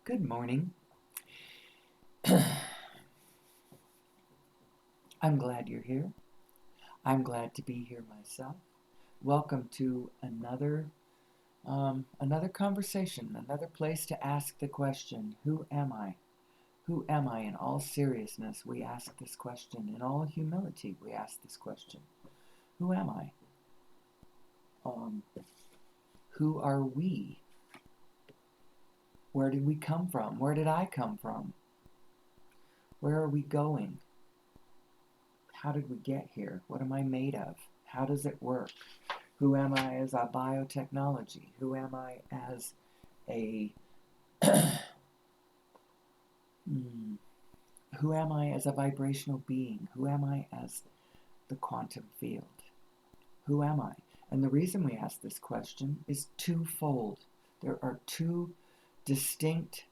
Good morning. I'm glad you're here. I'm glad to be here myself. Welcome to another conversation, another place to ask the question, who am I? Who am I? In all seriousness, we ask this question. In all humility, we ask this question. Who am I? Um, who are we? Where did we come from? Where did I come from? Where are we going? How did we get here? What am I made of? How does it work? Who am I as a biotechnology? Who am I as a who am I as a vibrational being? Who am I as the quantum field? Who am I? And the reason we ask this question is twofold. There are two distinct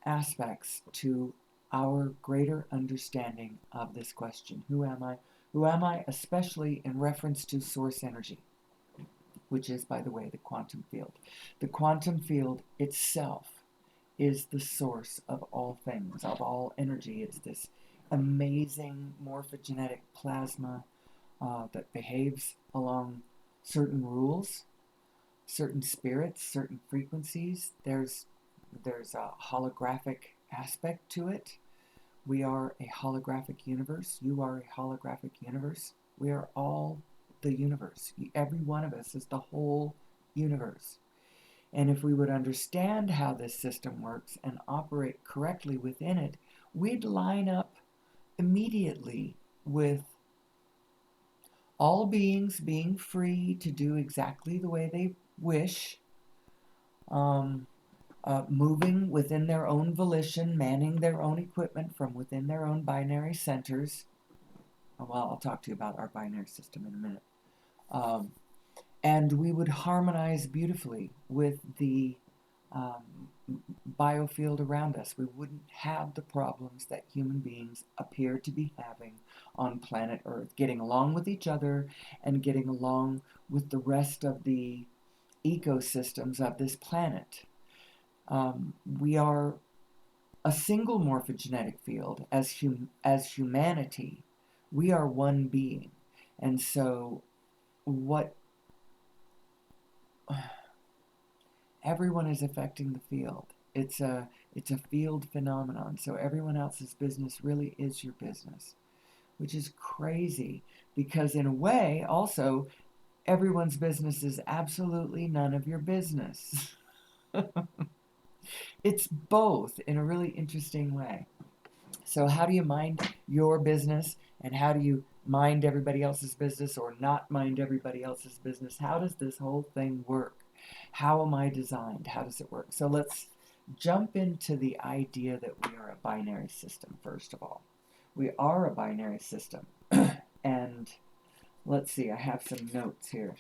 aspects to our greater understanding of this question. Who am I? Who am I, especially in reference to source energy, which is, by the way, the quantum field. The quantum field itself is the source of all things, of all energy. It's this amazing morphogenetic plasma that behaves along certain rules, certain spirits, certain frequencies. There's a holographic aspect to it. We are a holographic universe. You are a holographic universe. We are all the universe. Every one of us is the whole universe. And if we would understand how this system works and operate correctly within it, we'd line up immediately with all beings being free to do exactly the way they wish, um, moving within their own volition, manning their own equipment from within their own binary centers. Well, I'll talk to you about our binary system in a minute. Um, and we would harmonize beautifully with the um, biofield around us. We wouldn't have the problems that human beings appear to be having on planet Earth, getting along with each other and getting along with the rest of the ecosystems of this planet. We are a single morphogenetic field as humanity. We are one being. And so what everyone is affecting the field. It's a field phenomenon. So everyone else's business really is your business, which is crazy because in a way also everyone's business is absolutely none of your business. It's both in a really interesting way. So how do you mind your business and how do you mind everybody else's business or not mind everybody else's business? How does this whole thing work? How am I designed? How does it work? So let's jump into the idea that we are a binary system, first of all. We are a binary system. And let's see, I have some notes here.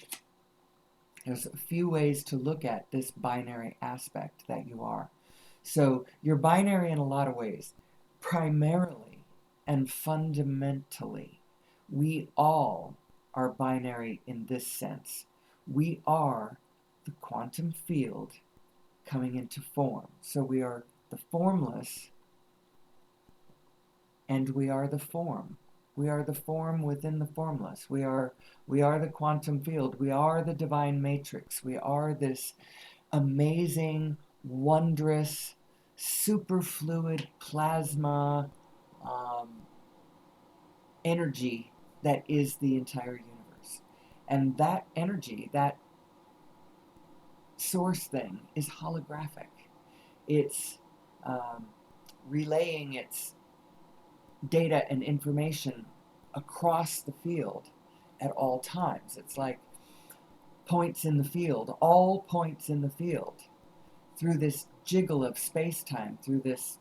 There's a few ways to look at this binary aspect that you are. So you're binary in a lot of ways. Primarily and fundamentally, we all are binary in this sense. We are the quantum field coming into form. So we are the formless and we are the form. We are the form within the formless. We are the quantum field. We are the divine matrix. We are this amazing, wondrous, superfluid plasma um, energy that is the entire universe. And that energy, that source thing, is holographic. It's um, relaying its data and information across the field at all times. It's like points in the field, all points in the field, through this jiggle of space-time, through this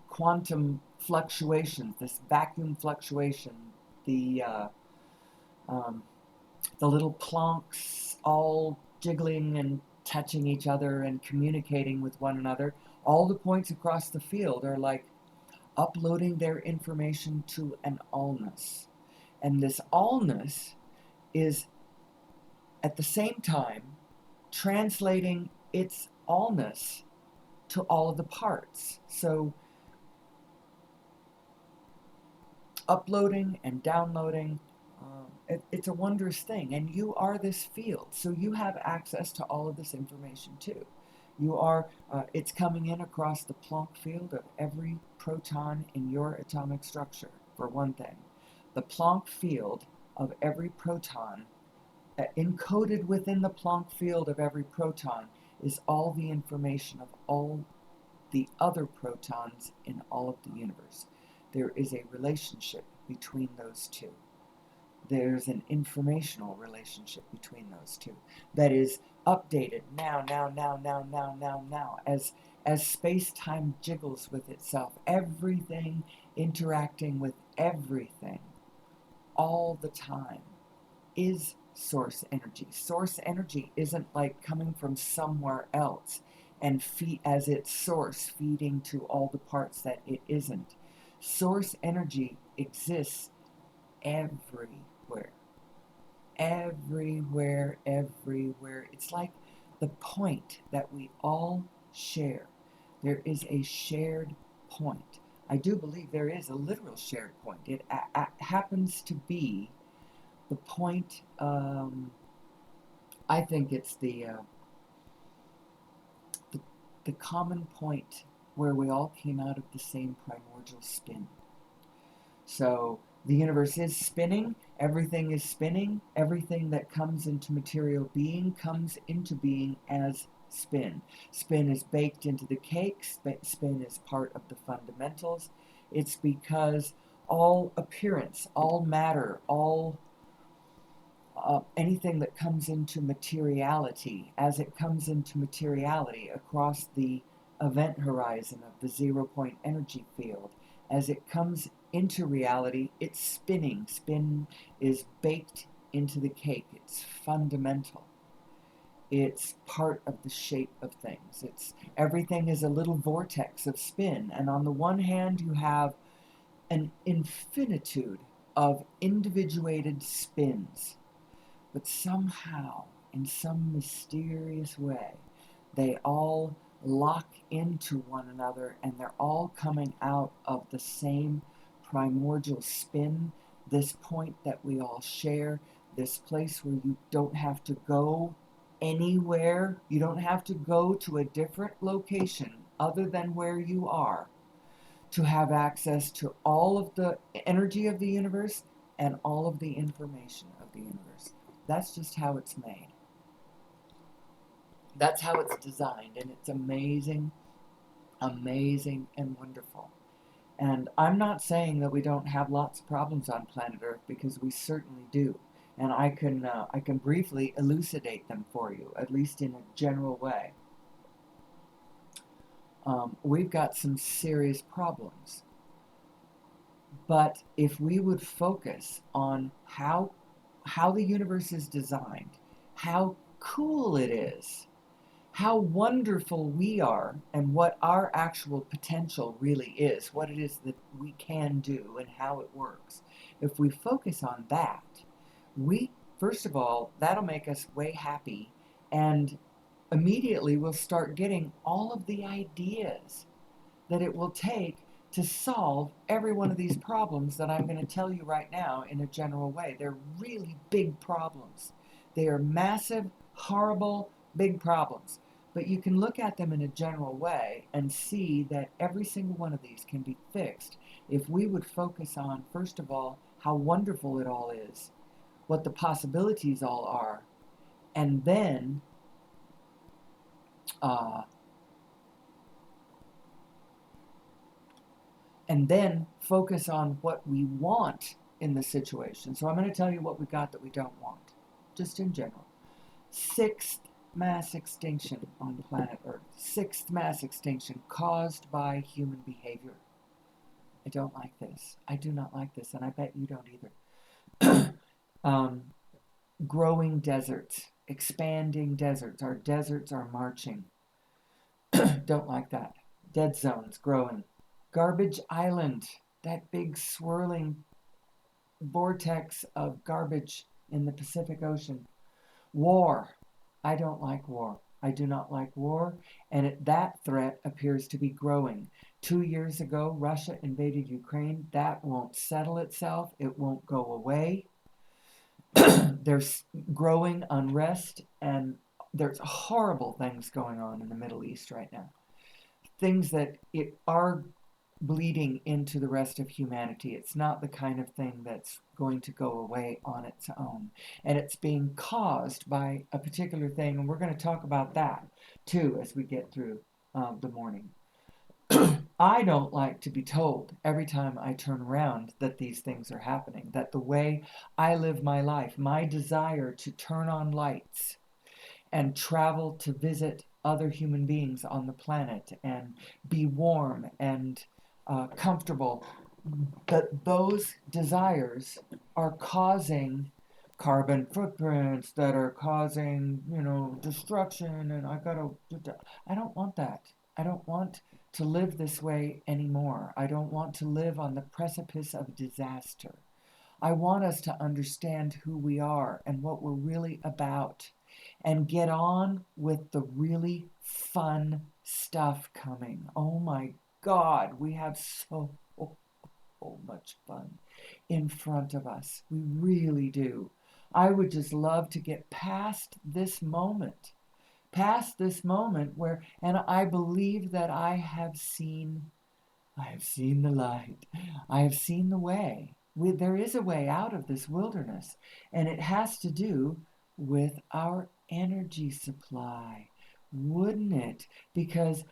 quantum fluctuations, this vacuum fluctuation, the uh, um, the little plonks all jiggling and touching each other and communicating with one another. All the points across the field are like uploading their information to an allness. And this allness is at the same time translating its allness to all of the parts. So uploading and downloading, it's a wondrous thing. And you are this field, so you have access to all of this information too. You are, it's coming in across the Planck field of every proton in your atomic structure, for one thing. The Planck field of every proton, encoded within the Planck field of every proton, is all the information of all the other protons in all of the universe. There is a relationship between those two. There's an informational relationship between those two that is updated now, as space-time jiggles with itself, everything interacting with everything all the time is source energy. Source energy isn't like coming from somewhere else and as its source feeding to all the parts that it isn't. Source energy exists everywhere. Everywhere, everywhere. It's like the point that we all share. There is a shared point. I do believe there is a literal shared point. It happens to be the point, I think it's the common point where we all came out of the same primordial spin. So the universe is spinning, everything is spinning, everything that comes into material being comes into being as spin. Spin is baked into the cake, spin is part of the fundamentals. It's because all appearance, all matter, all anything that comes into materiality, as it comes into materiality across the event horizon of the 0-point energy field, as it comes into reality, it's spinning. Spin is baked into the cake. It's fundamental. It's part of the shape of things. Everything is a little vortex of spin. And on the one hand, you have an infinitude of individuated spins. But somehow, in some mysterious way, they all lock into one another, and they're all coming out of the same primordial spin, this point that we all share, this place where you don't have to go anywhere. You don't have to go to a different location other than where you are to have access to all of the energy of the universe and all of the information of the universe. That's just how it's made. That's how it's designed, and it's amazing, amazing, and wonderful. And I'm not saying that we don't have lots of problems on planet Earth, because we certainly do. And I can briefly elucidate them for you, at least in a general way. We've got some serious problems. But if we would focus on how the universe is designed, how cool it is, how wonderful we are, and what our actual potential really is, what it is that we can do and how it works. If we focus on that, first of all, that'll make us way happy, and immediately we'll start getting all of the ideas that it will take to solve every one of these problems that I'm going to tell you right now in a general way. They're really big problems. They are massive, horrible, big problems. But you can look at them in a general way and see that every single one of these can be fixed if we would focus on, first of all, how wonderful it all is, what the possibilities all are, and then focus on what we want in the situation. So I'm going to tell you what we got that we don't want, just in general. 6th mass extinction on planet Earth. 6th mass extinction caused by human behavior. I don't like this. I do not like this, and I bet you don't either. Growing deserts, expanding deserts. Our deserts are marching. Don't like that. Dead zones growing. Garbage Island, that big swirling vortex of garbage in the Pacific Ocean. War. I don't like war. I do not like war, and that threat appears to be growing. 2 years ago, Russia invaded Ukraine. That won't settle itself. It won't go away. There's growing unrest, and there's horrible things going on in the Middle East right now. Things that are bleeding into the rest of humanity. It's not the kind of thing that's going to go away on its own. And it's being caused by a particular thing, and we're going to talk about that too as we get through the morning. I don't like to be told every time I turn around that these things are happening, that the way I live my life, my desire to turn on lights and travel to visit other human beings on the planet and be warm and comfortable, that those desires are causing carbon footprints that are causing, destruction, and I don't want that. I don't want to live this way anymore. I don't want to live on the precipice of disaster. I want us to understand who we are and what we're really about and get on with the really fun stuff coming. Oh my God, we have so much fun in front of us. We really do. I would just love to get past this moment where, and I believe that I have seen the light. I have seen the way. There is a way out of this wilderness, and it has to do with our energy supply, wouldn't it? Because,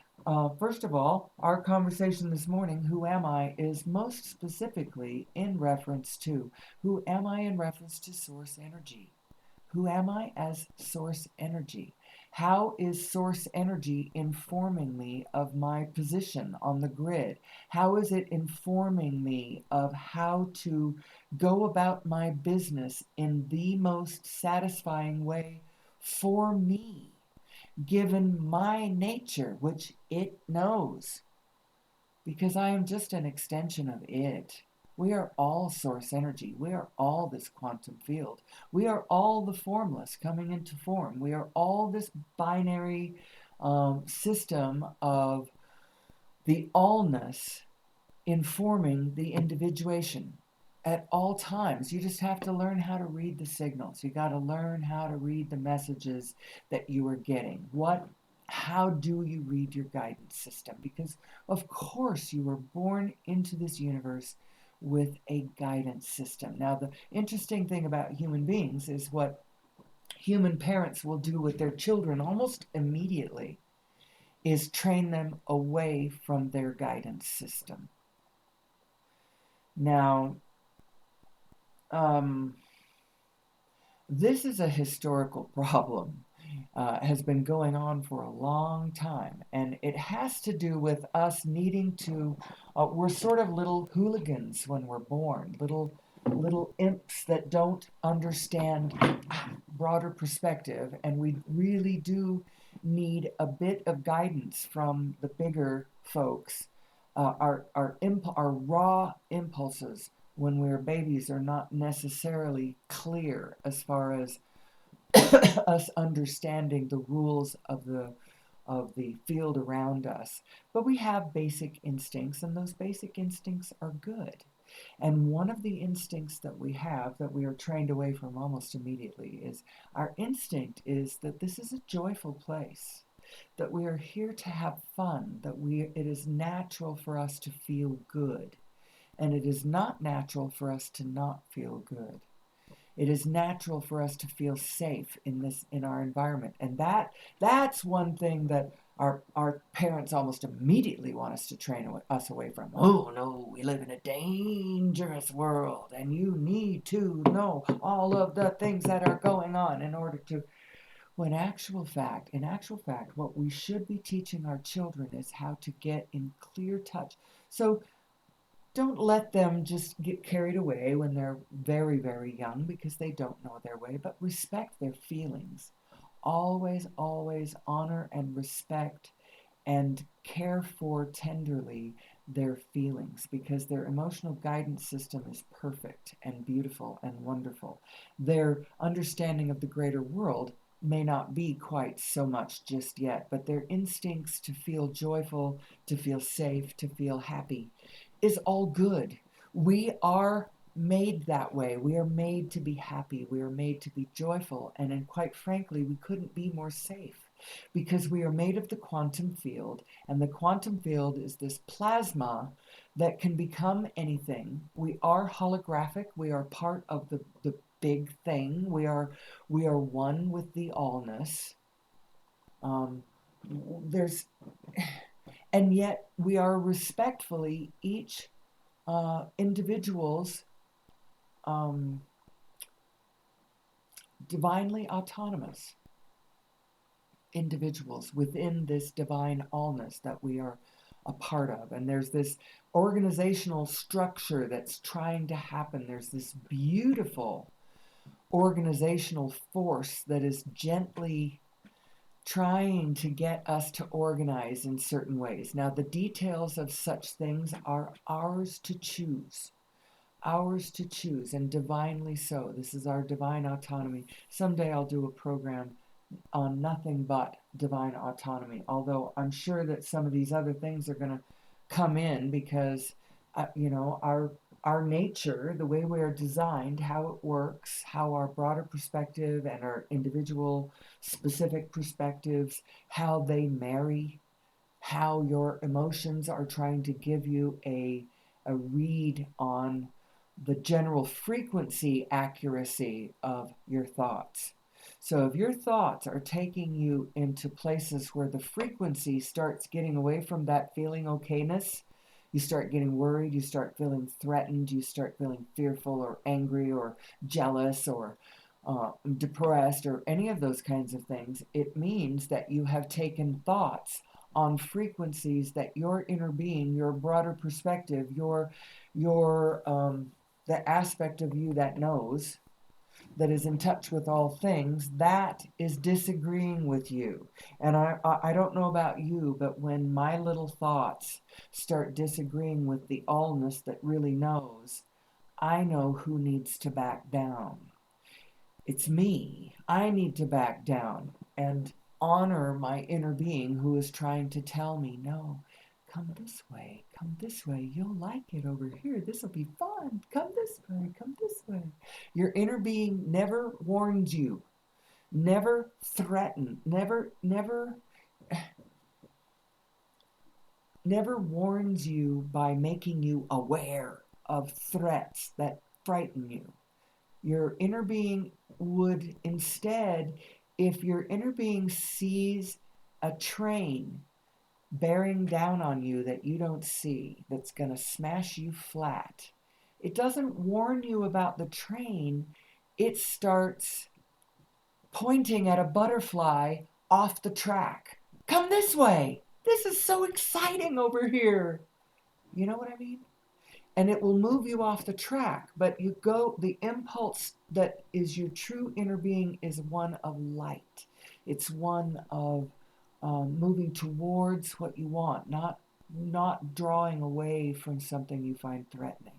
first of all, our conversation this morning, who am I, is most specifically in reference to who am I in reference to source energy. Who am I as source energy? How is source energy informing me of my position on the grid? How is it informing me of how to go about my business in the most satisfying way for me, given my nature, which it knows? Because I am just an extension of it. We are all source energy. We are all this quantum field. We are all the formless coming into form. We are all this binary system of the allness informing the individuation at all times. You just have to learn how to read the signals. You got to learn how to read the messages that you are getting. How do you read your guidance system? Because of course you were born into this universe with a guidance system. Now, the interesting thing about human beings is what human parents will do with their children almost immediately is train them away from their guidance system. Now, this is a historical problem. Has been going on for a long time, and it has to do with us needing to. We're sort of little hooligans when we're born, little imps that don't understand broader perspective, and we really do need a bit of guidance from the bigger folks. Our raw impulses when we're babies are not necessarily clear as far as us understanding the rules of the field around us. But we have basic instincts, and those basic instincts are good. And one of the instincts that we have that we are trained away from almost immediately is our instinct is that this is a joyful place, that we are here to have fun, that it is natural for us to feel good, and it is not natural for us to not feel good. It is natural for us to feel safe in our environment, and that's one thing that our parents almost immediately want us to train us away from. Oh no, we live in a dangerous world, and you need to know all of the things that are going on in order to. When in actual fact, what we should be teaching our children is how to get in clear touch. So don't let them just get carried away when they're very, very young because they don't know their way, but respect their feelings. Always, always honor and respect and care for tenderly their feelings because their emotional guidance system is perfect and beautiful and wonderful. Their understanding of the greater world may not be quite so much just yet, but their instincts to feel joyful, to feel safe, to feel happy is all good. We are made that way. We are made to be happy. We are made to be joyful. And quite frankly, we couldn't be more safe because we are made of the quantum field. And the quantum field is this plasma that can become anything. We are holographic. We are part of the big thing. We are one with the allness. There's and yet we are respectfully each individuals divinely autonomous individuals within this divine allness that we are a part of. And there's this organizational structure that's trying to happen. There's this beautiful organizational force that is gently trying to get us to organize in certain ways. Now, the details of such things are ours to choose. Ours to choose, and divinely so. This is our divine autonomy. Someday I'll do a program on nothing but divine autonomy, although I'm sure that some of these other things are going to come in because, our nature, the way we are designed, how it works, how our broader perspective and our individual specific perspectives, how they marry, how your emotions are trying to give you a read on the general frequency accuracy of your thoughts. So if your thoughts are taking you into places where the frequency starts getting away from that feeling okayness, you start getting worried, you start feeling threatened, you start feeling fearful or angry or jealous or depressed or any of those kinds of things, it means that you have taken thoughts on frequencies that your inner being, your broader perspective, your the aspect of you that knows, that is in touch with all things, that is disagreeing with you. And I don't know about you, but when my little thoughts start disagreeing with the allness that really knows, I know who needs to back down. It's me. I need to back down and honor my inner being who is trying to tell me, no, come this way, you'll like it over here, this will be fun, come this way, come this way. Your inner being never warns you, never threaten, never warns you by making you aware of threats that frighten you. Your inner being would instead, if your inner being sees a train bearing down on you that you don't see, that's going to smash you flat, it doesn't warn you about the train. It starts pointing at a butterfly off the track. Come this way. This is so exciting over here. You know what I mean? And it will move you off the track, but the impulse that is your true inner being is one of light. It's one of moving towards what you want, not drawing away from something you find threatening.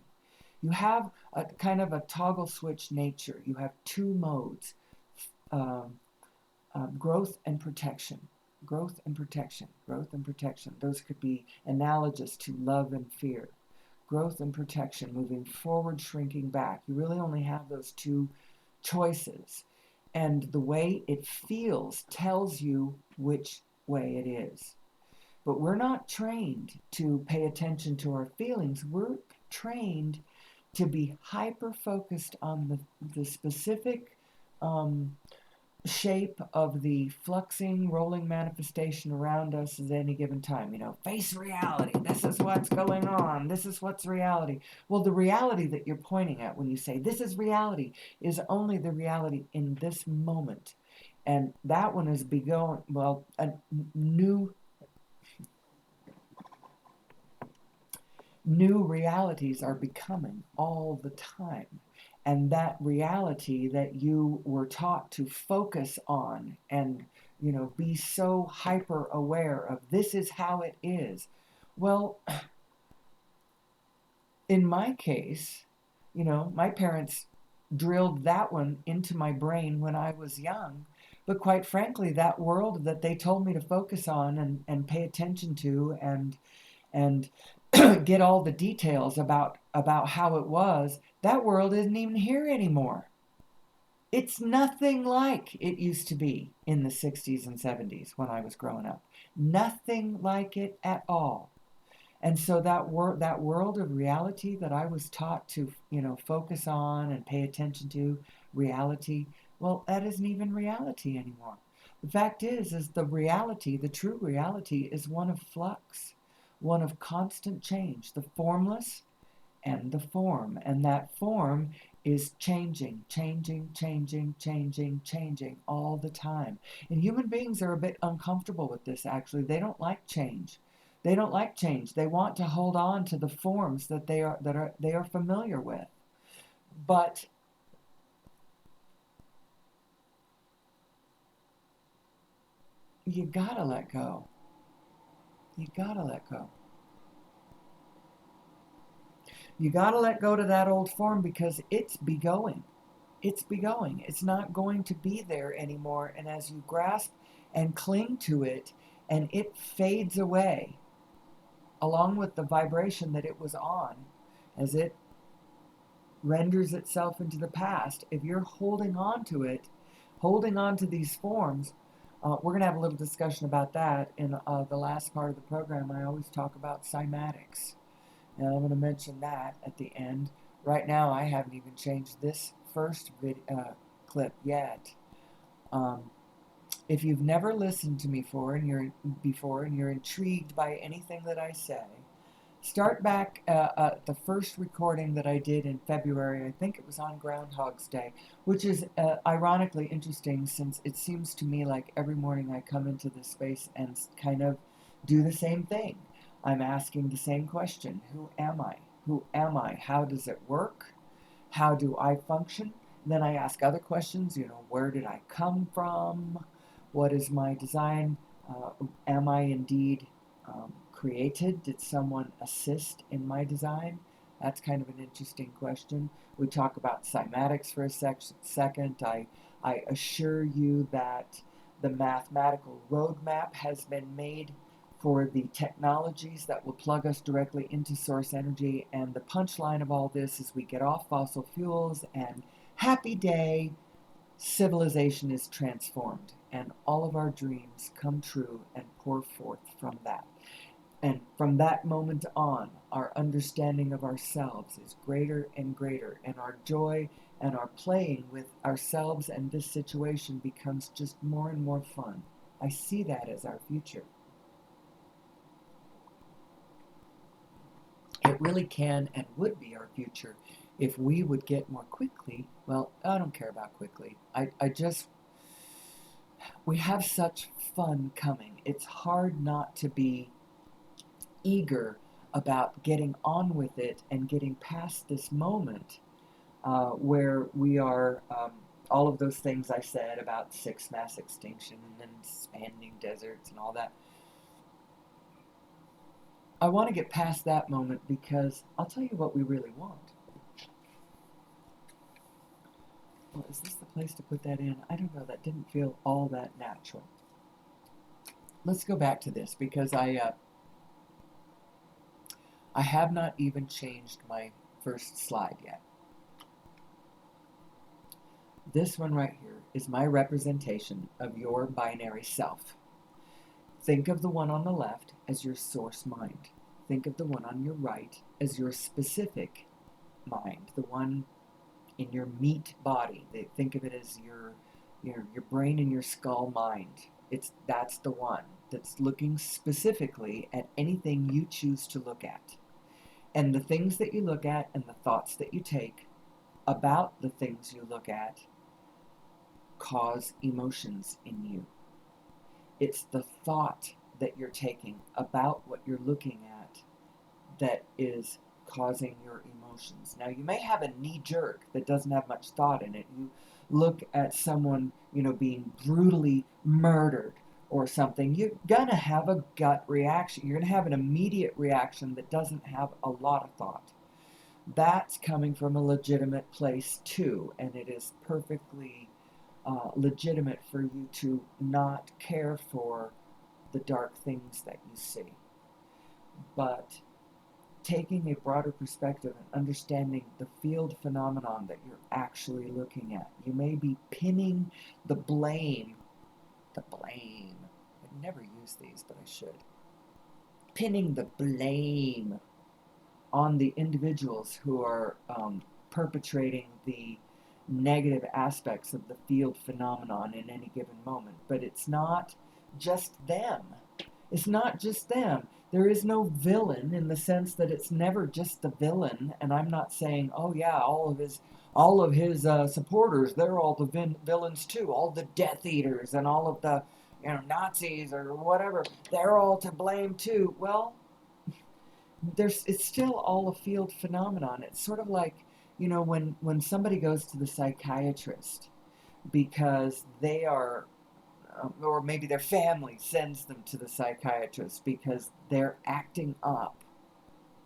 You have a kind of a toggle switch nature. You have two modes, um, growth and protection. Growth and protection. Growth and protection. Those could be analogous to love and fear. Growth and protection, moving forward, shrinking back. You really only have those two choices. And the way it feels tells you which way it is. But we're not trained to pay attention to our feelings. We're trained to be hyper focused on the specific shape of the fluxing, rolling manifestation around us at any given time. Face reality. This is what's going on. This is what's reality. Well, the reality that you're pointing at when you say this is reality is only the reality in this moment. And that one is begun, new realities are becoming all the time. And that reality that you were taught to focus on and, be so hyper aware of, this is how it is. Well, in my case, my parents drilled that one into my brain when I was young But quite frankly, that world that they told me to focus on and pay attention to and get all the details about how it was, that world isn't even here anymore. It's nothing like it used to be in the 60s and 70s when I was growing up. Nothing like it at all. And so that world of reality that I was taught to, focus on and pay attention to, reality, well, that isn't even reality anymore. The fact is the reality, the true reality is one of flux, one of constant change, the formless and the form. And that form is changing, changing, changing, changing, changing all the time. And human beings are a bit uncomfortable with this, actually. They don't like change. They don't like change. They want to hold on to the forms that they are familiar with. But you gotta let go. You gotta let go. You gotta let go to that old form because it's be going. It's be going. It's not going to be there anymore. And as you grasp and cling to it, and it fades away along with the vibration that it was on, as it renders itself into the past, if you're holding on to it, holding on to these forms, we're going to have a little discussion about that in the last part of the program. I always talk about cymatics, and I'm going to mention that at the end. Right now, I haven't even changed this first clip yet. If you've never listened to me before and you're intrigued by anything that I say, start back at the first recording that I did in February. I think it was on Groundhog's Day, which is ironically interesting since it seems to me like every morning I come into this space and kind of do the same thing. I'm asking the same question. Who am I? Who am I? How does it work? How do I function? And then I ask other questions, where did I come from? What is my design? Am I indeed created? Did someone assist in my design? That's kind of an interesting question. We talk about cymatics for a second. I assure you that the mathematical roadmap has been made for the technologies that will plug us directly into source energy. And the punchline of all this is we get off fossil fuels and happy day, civilization is transformed. And all of our dreams come true and pour forth from that. And from that moment on, our understanding of ourselves is greater and greater, and our joy and our playing with ourselves and this situation becomes just more and more fun. I see that as our future. It really can and would be our future if we would get more quickly. Well, I don't care about quickly. We have such fun coming. It's hard not to be eager about getting on with it and getting past this moment where we are, all of those things I said about sixth mass extinction and expanding deserts and all that. I want to get past that moment because I'll tell you what we really want. Well, is this the place to put that in? I don't know. That didn't feel all that natural. Let's go back to this because I have not even changed my first slide yet. This one right here is my representation of your binary self. Think of the one on the left as your source mind. Think of the one on your right as your specific mind, the one in your meat body. Think of it as your brain and your skull mind. That's the one that's looking specifically at anything you choose to look at. And the things that you look at and the thoughts that you take about the things you look at cause emotions in you. It's the thought that you're taking about what you're looking at that is causing your emotions. Now, you may have a knee jerk that doesn't have much thought in it. You look at someone, being brutally murdered or something, you're gonna have a gut reaction. You're gonna have an immediate reaction that doesn't have a lot of thought. That's coming from a legitimate place too, and it is perfectly legitimate for you to not care for the dark things that you see. But taking a broader perspective and understanding the field phenomenon that you're actually looking at, you may be pinning the blame. I never use these, but I should. Pinning the blame on the individuals who are perpetrating the negative aspects of the field phenomenon in any given moment. But it's not just them. It's not just them. There is no villain in the sense that it's never just the villain. And I'm not saying, oh yeah, all of his supporters, they're all the villains too. All the Death Eaters and all of the Nazis or whatever, they're all to blame too. Well, it's still all a field phenomenon. It's sort of like, when somebody goes to the psychiatrist because they are, or maybe their family sends them to the psychiatrist because they're acting up,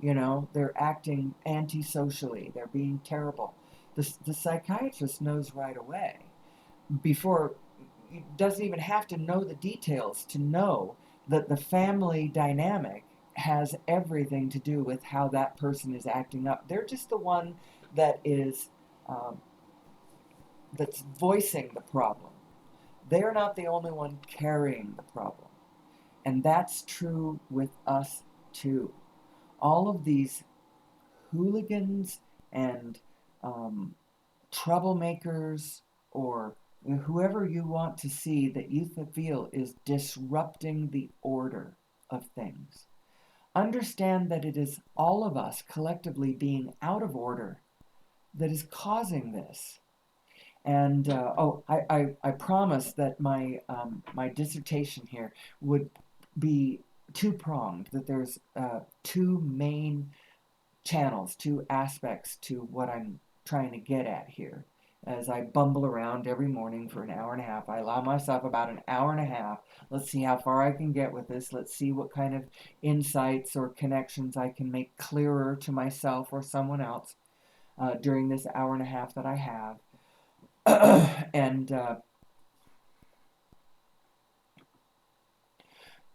they're acting antisocially, they're being terrible. The psychiatrist knows right away, before, doesn't even have to know the details to know that the family dynamic has everything to do with how that person is acting up. They're just the one that is that's voicing the problem. They're not the only one carrying the problem. And that's true with us too. All of these hooligans and troublemakers, or whoever you want to see that you feel is disrupting the order of things, understand that it is all of us collectively being out of order that is causing this. And I promised that my dissertation here would be two-pronged, that there's two main channels, two aspects to what I'm trying to get at here. As I bumble around every morning for an hour and a half, I allow myself about an hour and a half. Let's see how far I can get with this. Let's see what kind of insights or connections I can make clearer to myself or someone else during this hour and a half that I have. And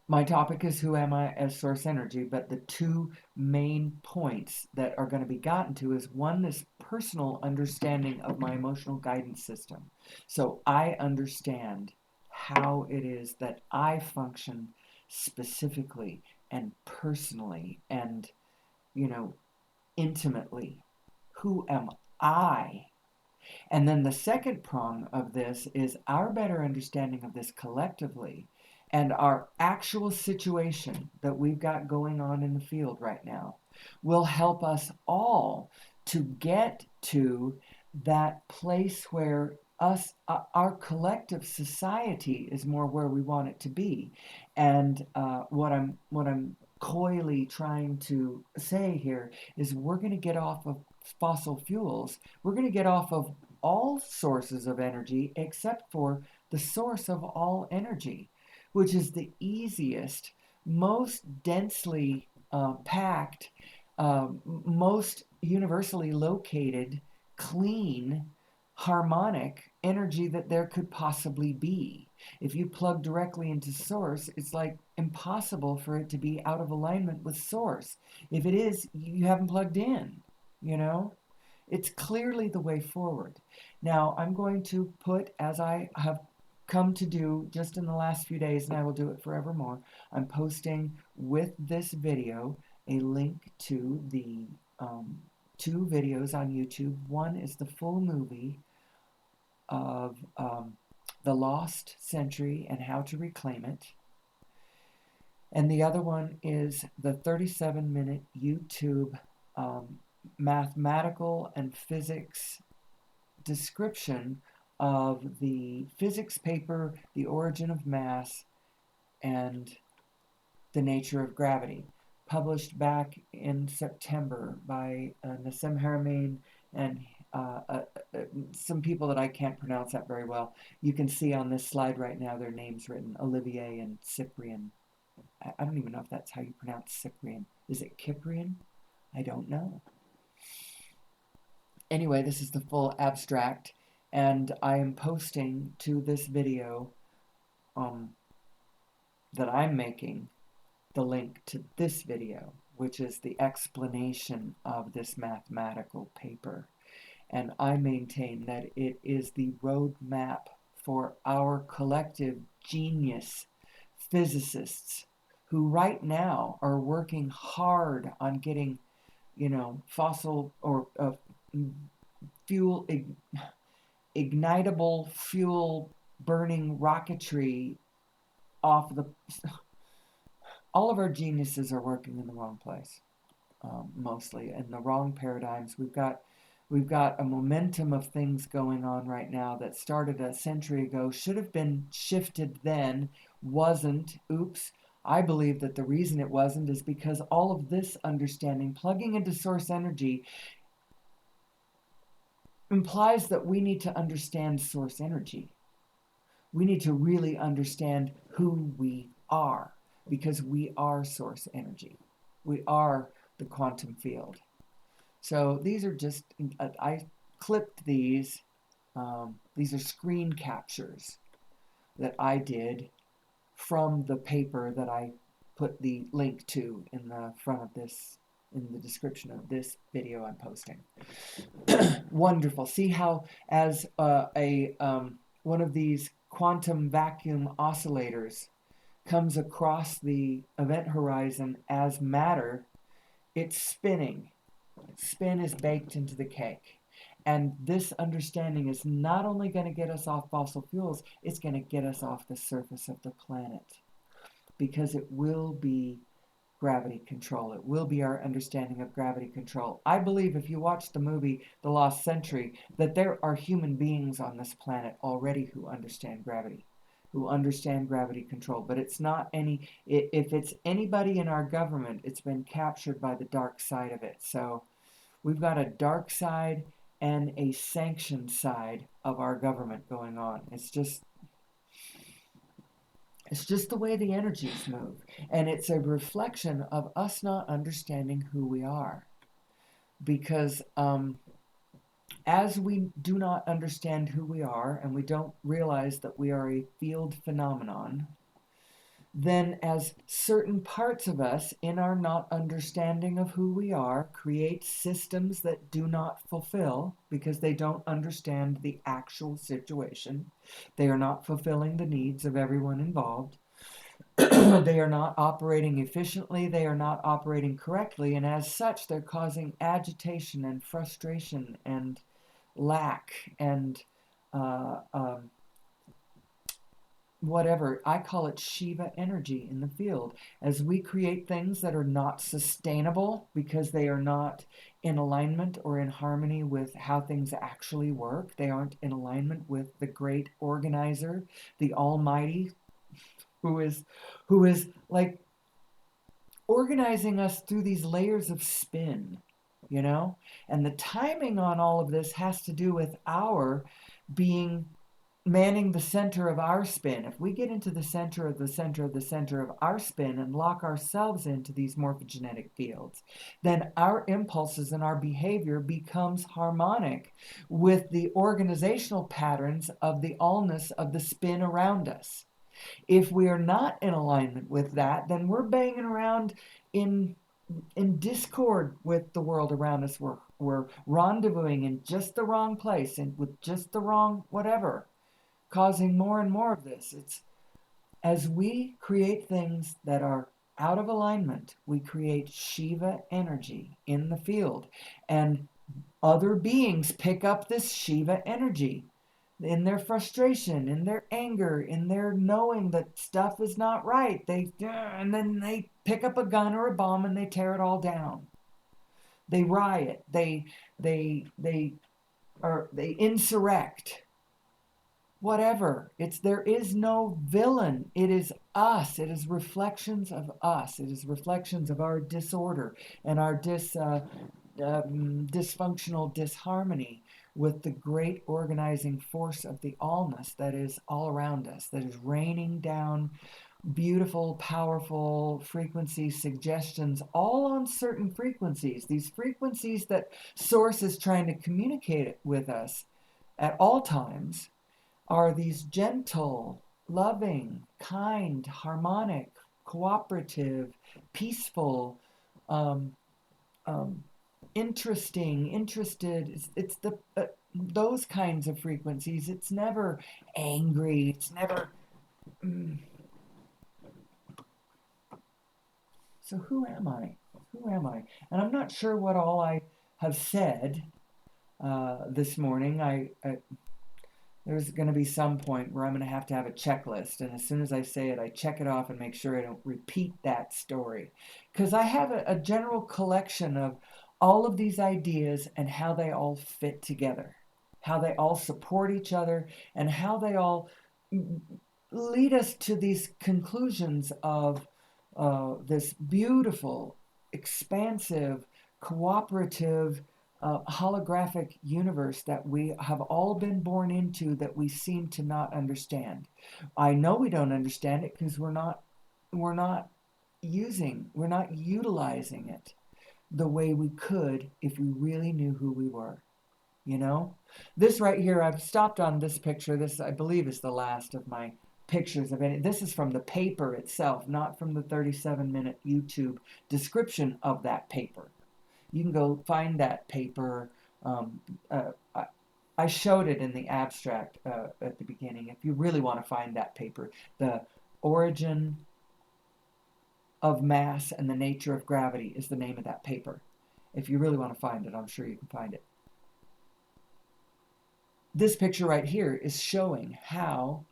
my topic is who am I as source energy, but the two main points that are going to be gotten to is one, this personal understanding of my emotional guidance system. So I understand how it is that I function specifically and personally and, intimately. Who am I? And then the second prong of this is our better understanding of this collectively and our actual situation that we've got going on in the field right now will help us all to get to that place where our collective society is more where we want it to be. And what I'm coyly trying to say here is we're going to get off of fossil fuels. We're going to get off of all sources of energy except for the source of all energy, which is the easiest, most densely packed, most universally located, clean, harmonic energy that there could possibly be. If you plug directly into source, it's like impossible for it to be out of alignment with source. If it is, you haven't plugged in, It's clearly the way forward. Now, I'm going to put, as I have come to do just in the last few days, and I will do it forevermore, I'm posting with this video a link to the two videos on YouTube. One is the full movie of The Lost Century and How to Reclaim It. And the other one is the 37-minute YouTube mathematical and physics description of the physics paper, The Origin of Mass and the Nature of Gravity, published back in September by Nassim Haramein and some people that I can't pronounce that very well. You can see on this slide right now their names written, Olivier and Cyprian. I don't even know if that's how you pronounce Cyprian. Is it Cyprian? I don't know. Anyway, this is the full abstract, And I am posting to this video that I'm making the link to this video, which is the explanation of this mathematical paper. And I maintain that it is the roadmap for our collective genius physicists who right now are working hard on getting, fossil or fuel, ignitable fuel burning rocketry off the. All of our geniuses are working in the wrong place, mostly in the wrong paradigms. We've got a momentum of things going on right now that started a century ago, should have been shifted then, wasn't. Oops. I believe that the reason it wasn't is because all of this understanding, plugging into source energy, implies that we need to understand source energy. We need to really understand who we are, because we are source energy. We are the quantum field. So these are just, I clipped these. These are screen captures that I did from the paper that I put the link to in the front of this, in the description of this video I'm posting. Wonderful. See how as one of these quantum vacuum oscillators comes across the event horizon as matter, it's spinning. Spin is baked into the cake. And this understanding is not only going to get us off fossil fuels, it's going to get us off the surface of the planet. Because it will be gravity control. It will be our understanding of gravity control. I believe if you watch the movie The Lost Century, that there are human beings on this planet already who understand gravity control. But it's not if it's anybody in our government, it's been captured by the dark side of it. So we've got a dark side and a sanctioned side of our government going on. It's just the way the energies move. And it's a reflection of us not understanding who we are. Because as we do not understand who we are, and we don't realize that we are a field phenomenon, then as certain parts of us, in our not understanding of who we are, create systems that do not fulfill because they don't understand the actual situation. They are not fulfilling the needs of everyone involved. They are not operating efficiently. They are not operating correctly. And as such, they're causing agitation and frustration and lack and whatever. I call it Shiva energy in the field. As we create things that are not sustainable because they are not in alignment or in harmony with how things actually work, they aren't in alignment with the great organizer, the Almighty, who is like organizing us through these layers of spin, and the timing on all of this has to do with our manning the center of our spin. If we get into the center of the center of the center of our spin and lock ourselves into these morphogenetic fields, then our impulses and our behavior becomes harmonic with the organizational patterns of the allness of the spin around us. If we are not in alignment with that, then we're banging around in discord with the world around us. We're rendezvousing in just the wrong place and with just the wrong whatever, causing more and more of this. It's as we create things that are out of alignment, we create Shiva energy in the field, and other beings pick up this Shiva energy in their frustration, in their anger, in their knowing that stuff is not right. And then they pick up a gun or a bomb and they tear it all down. They riot. They insurrect. Whatever. There is no villain. It is us. It is reflections of us. It is reflections of our disorder and our dysfunctional disharmony with the great organizing force of the allness that is all around us, that is raining down beautiful, powerful frequency suggestions, all on certain frequencies. These frequencies that Source is trying to communicate with us at all times are these gentle, loving, kind, harmonic, cooperative, peaceful, um, um, interesting, interested. It's the those kinds of frequencies. It's never angry. It's never. Mm. So who am I? Who am I? And I'm not sure what all I have said this morning. There's going to be some point where I'm going to have a checklist, and as soon as I say it, I check it off and make sure I don't repeat that story, because I have a general collection of all of these ideas and how they all fit together, how they all support each other, and how they all lead us to these conclusions of this beautiful, expansive, cooperative, holographic universe that we have all been born into, that we seem to not understand. I know we don't understand it because we're not we're not utilizing it the way we could if we really knew who we were. You know, this right here, I've stopped on this picture. This, I believe, is the last of my pictures of any. This is from the paper itself, not from the 37-minute YouTube description of that paper. You can go find that paper. Um, uh, I showed it in the abstract at the beginning. If you really want to find that paper, The Origin of Mass and the Nature of Gravity is the name of that paper. If you really want to find it, I'm sure you can find it. This picture right here is showing how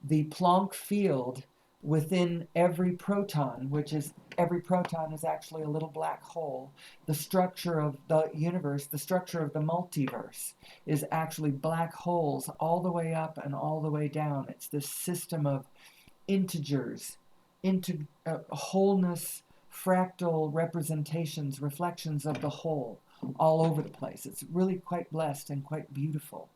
the Planck field within every proton, which is every proton is actually a little black hole. The structure of the universe, the structure of the multiverse, is actually black holes all the way up and all the way down. It's this system of integers, wholeness, fractal representations, reflections of the whole all over the place. It's really quite blessed and quite beautiful.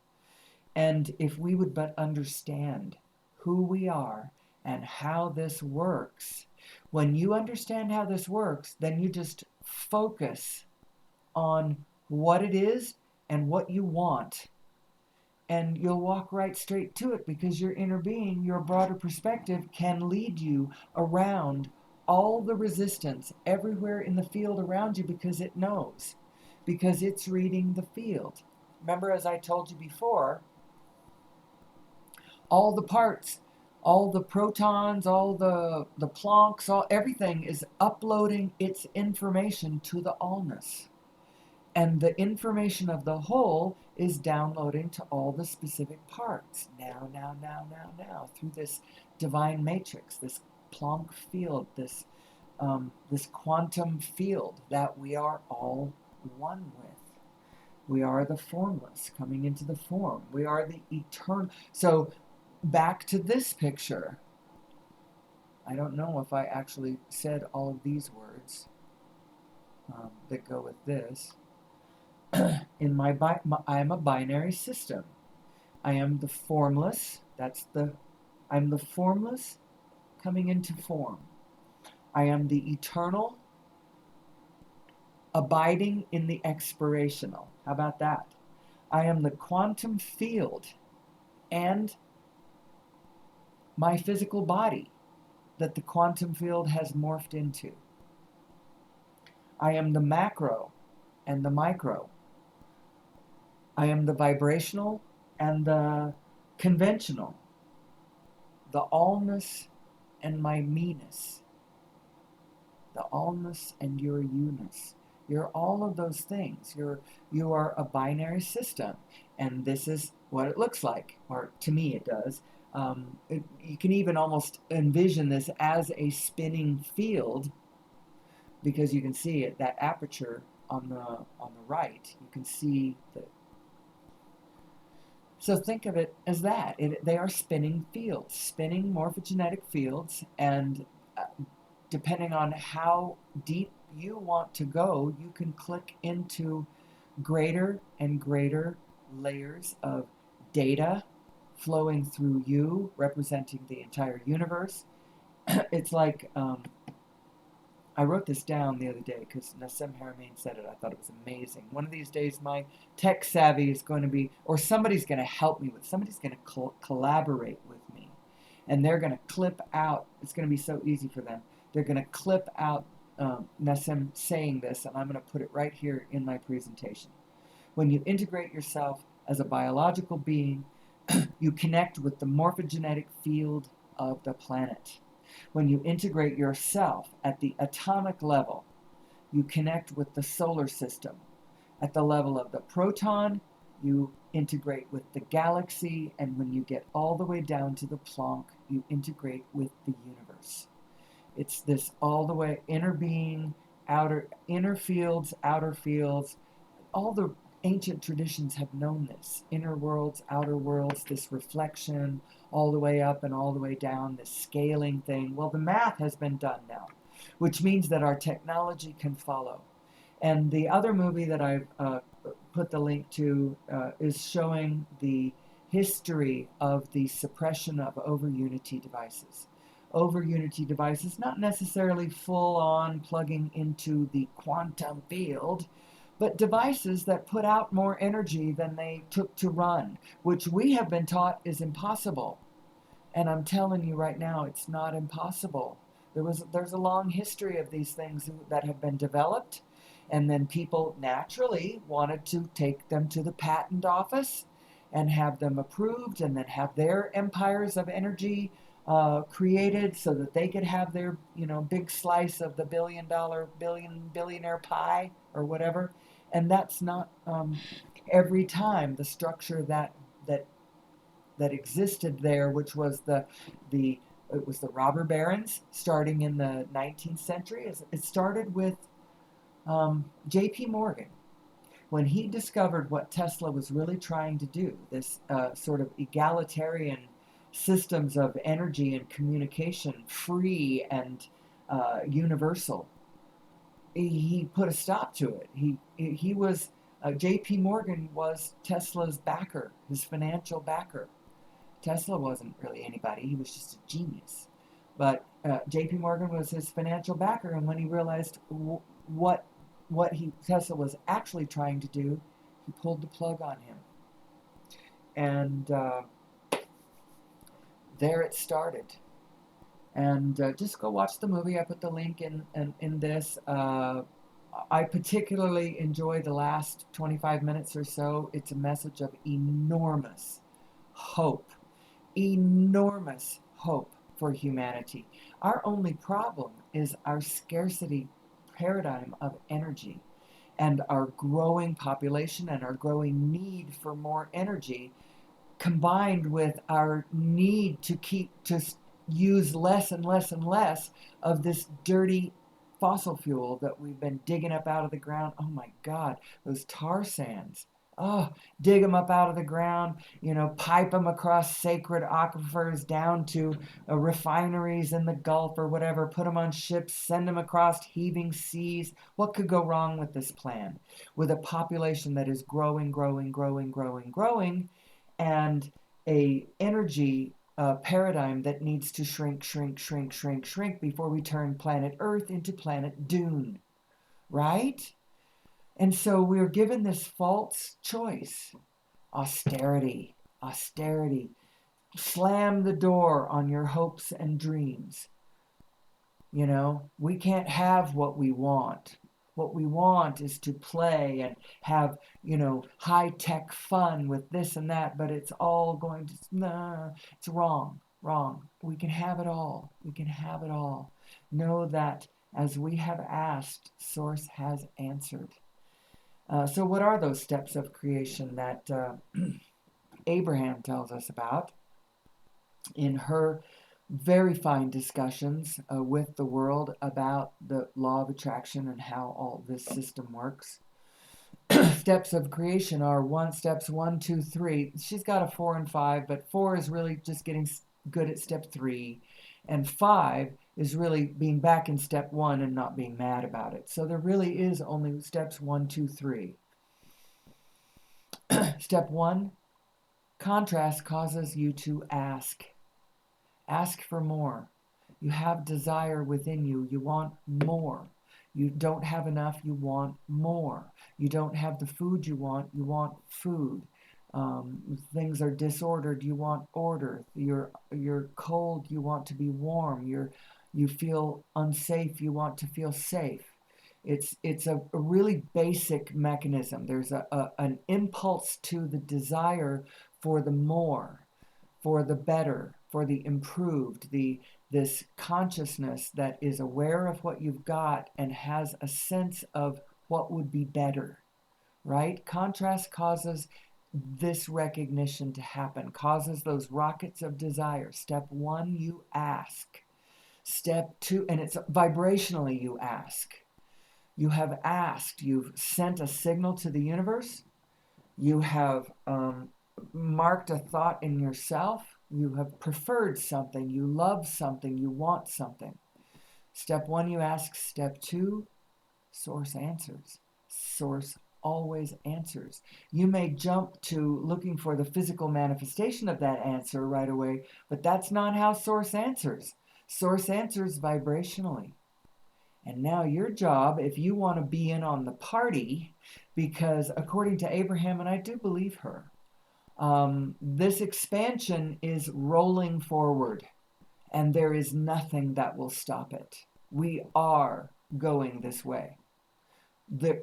And if we would but understand who we are and how this works, when you understand how this works, then you just focus on what it is and what you want. And you'll walk right straight to it, because your inner being, your broader perspective, can lead you around all the resistance everywhere in the field around you, because it knows, because it's reading the field. Remember, as I told you before, all the parts, all the protons, all the Plancks, everything is uploading its information to the allness. And the information of the whole is downloading to all the specific parts. Now, through this divine matrix, this Planck field, this quantum field that we are all one with. We are the formless coming into the form. We are the eternal. So back to this picture. I don't know if I actually said all of these words that go with this. In I am a binary system. I am the formless. I'm the formless coming into form. I am the eternal abiding in the expirational. How about that? I am the quantum field and my physical body that the quantum field has morphed into. I am the macro and the micro. I am the vibrational and the conventional, the allness and my me-ness, the allness and your you-ness. You're all of those things. You are a binary system, and this is what it looks like, or to me it does. You can even almost envision this as a spinning field, because you can see it, that aperture on the right. You can see the. So think of it as that. They are spinning fields, spinning morphogenetic fields, and depending on how deep you want to go, you can click into greater and greater layers of data flowing through you, representing the entire universe. It's like I wrote this down the other day because Nassim Haramein said it. I thought it was amazing. One of these days, my tech savvy is going to be, or somebody's going to help me with, somebody's going to collaborate with me. And they're going to clip out, it's going to be so easy for them. They're going to clip out Nassim saying this, and I'm going to put it right here in my presentation. When you integrate yourself as a biological being, you connect with the morphogenetic field of the planet. When you integrate yourself at the atomic level, you connect with the solar system. At the level of the proton, you integrate with the galaxy, and when you get all the way down to the Planck, you integrate with the universe. It's this all the way inner being, inner fields, outer fields. All the ancient traditions have known this. Inner worlds, outer worlds, this reflection, all the way up and all the way down, this scaling thing. Well, the math has been done now, which means that our technology can follow. And the other movie that I've put the link to is showing the history of the suppression of over unity devices. Over unity devices, not necessarily full on plugging into the quantum field, but devices that put out more energy than they took to run, which we have been taught is impossible. And I'm telling you right now, it's not impossible. There's a long history of these things that have been developed, and then people naturally wanted to take them to the patent office and have them approved, and then have their empires of energy created so that they could have their big slice of the billionaire pie or whatever. And that's not every time the structure that that existed there, which was the it was the robber barons starting in the 19th century. It started with J.P. Morgan when he discovered what Tesla was really trying to do. This sort of egalitarian systems of energy and communication, free and universal. He put a stop to it. He was J.P. Morgan was Tesla's backer, his financial backer. Tesla wasn't really anybody, he was just a genius. But J.P. Morgan was his financial backer, and when he realized what Tesla was actually trying to do, he pulled the plug on him. And there it started. And just go watch the movie. I put the link in this. I particularly enjoy the last 25 minutes or so. It's a message of enormous hope. Enormous hope for humanity. Our only problem is our scarcity paradigm of energy and our growing population and our growing need for more energy, combined with our need to use less and less and less of this dirty fossil fuel that we've been digging up out of the ground. Oh my God, those tar sands. Oh, dig them up out of the ground, pipe them across sacred aquifers down to refineries in the Gulf or whatever, put them on ships, send them across heaving seas. What could go wrong with this plan? With a population that is growing, growing, growing, growing, growing, and a energy paradigm that needs to shrink, shrink, shrink, shrink, shrink before we turn planet Earth into planet Dune, right? And so we're given this false choice. Austerity, austerity. Slam the door on your hopes and dreams. We can't have what we want. What we want is to play and have, high-tech fun with this and that, but it's all going to, nah, it's wrong, wrong. We can have it all. We can have it all. Know that as we have asked, Source has answered. So what are those steps of creation that Abraham tells us about in her very fine discussions with the world about the law of attraction and how all this system works? Steps of creation are steps 1, 2, 3. She's got a 4 and 5, but 4 is really just getting good at step 3, and 5 is really being back in step 1 and not being mad about it. So there really is only steps 1, 2, 3. Step 1, contrast causes you to ask. Ask for more. You have desire within you. You want more. You don't have enough, you want more. You don't have the food you want food. Things are disordered, you want order. You're cold, you want to be warm. You feel unsafe, you want to feel safe. It's a really basic mechanism. There's an impulse to the desire for the more, for the better, for the improved, this consciousness that is aware of what you've got and has a sense of what would be better, right? Contrast causes this recognition to happen, causes those rockets of desire. Step one, you ask. Step two, and it's vibrationally you ask. You have asked, you've sent a signal to the universe, you have marked a thought in yourself, you have preferred something, you love something, you want something. Step one, you ask. Step two, Source answers. Source always answers. You may jump to looking for the physical manifestation of that answer right away, but that's not how Source answers. Source answers vibrationally. And now your job, if you want to be in on the party, because according to Abraham, and I do believe her, this expansion is rolling forward, and there is nothing that will stop it. We are going this way. The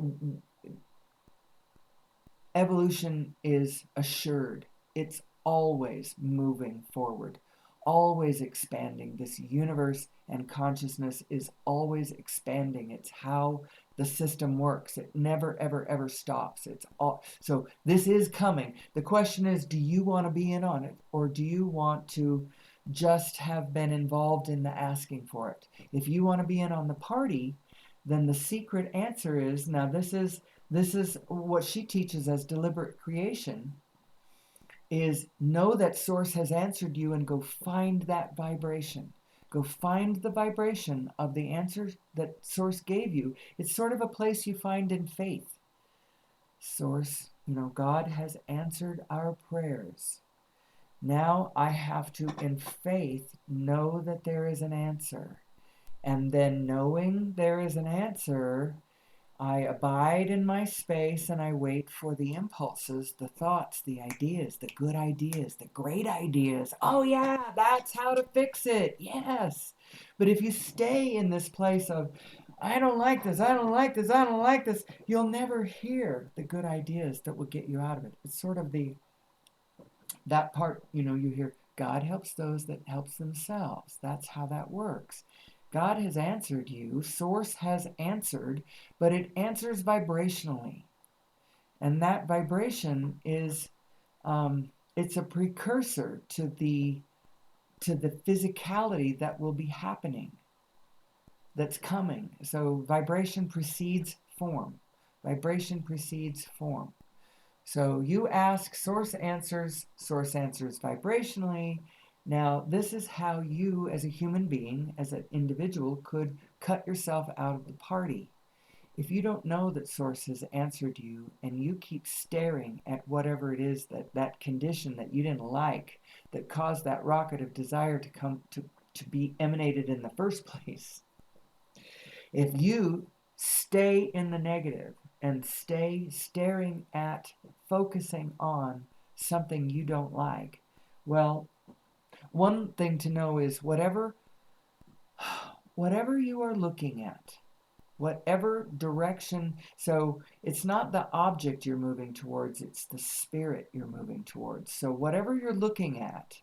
evolution is assured. It's always moving forward, always expanding. This universe and consciousness is always expanding. It's how the system works. It never, ever, ever stops. It's all. So this is coming. The question is, do you want to be in on it, or do you want to just have been involved in the asking for it? If you want to be in on the party, then the secret answer is, now this is what she teaches as deliberate creation, is know that Source has answered you and go find that vibration. Go find the vibration of the answer that Source gave you. It's sort of a place you find in faith. Source, God has answered our prayers. Now I have to, in faith, know that there is an answer. And then knowing there is an answer, I abide in my space and I wait for the impulses, the thoughts, the ideas, the good ideas, the great ideas. Oh yeah, that's how to fix it. Yes. But if you stay in this place of, I don't like this, I don't like this, I don't like this, you'll never hear the good ideas that will get you out of it. It's sort of that part, you hear, God helps those that helps themselves. That's how that works. God has answered you, Source has answered, but it answers vibrationally. And that vibration is, it's a precursor to the physicality that will be happening, that's coming. So vibration precedes form. Vibration precedes form. So you ask, Source answers vibrationally. Now, this is how you, as a human being, as an individual, could cut yourself out of the party. If you don't know that Source has answered you and you keep staring at whatever it is, that condition that you didn't like, that caused that rocket of desire to come to be emanated in the first place, if you stay in the negative and stay staring at, focusing on something you don't like, well, one thing to know is whatever you are looking at, whatever direction, so it's not the object you're moving towards, it's the spirit you're moving towards. So whatever you're looking at,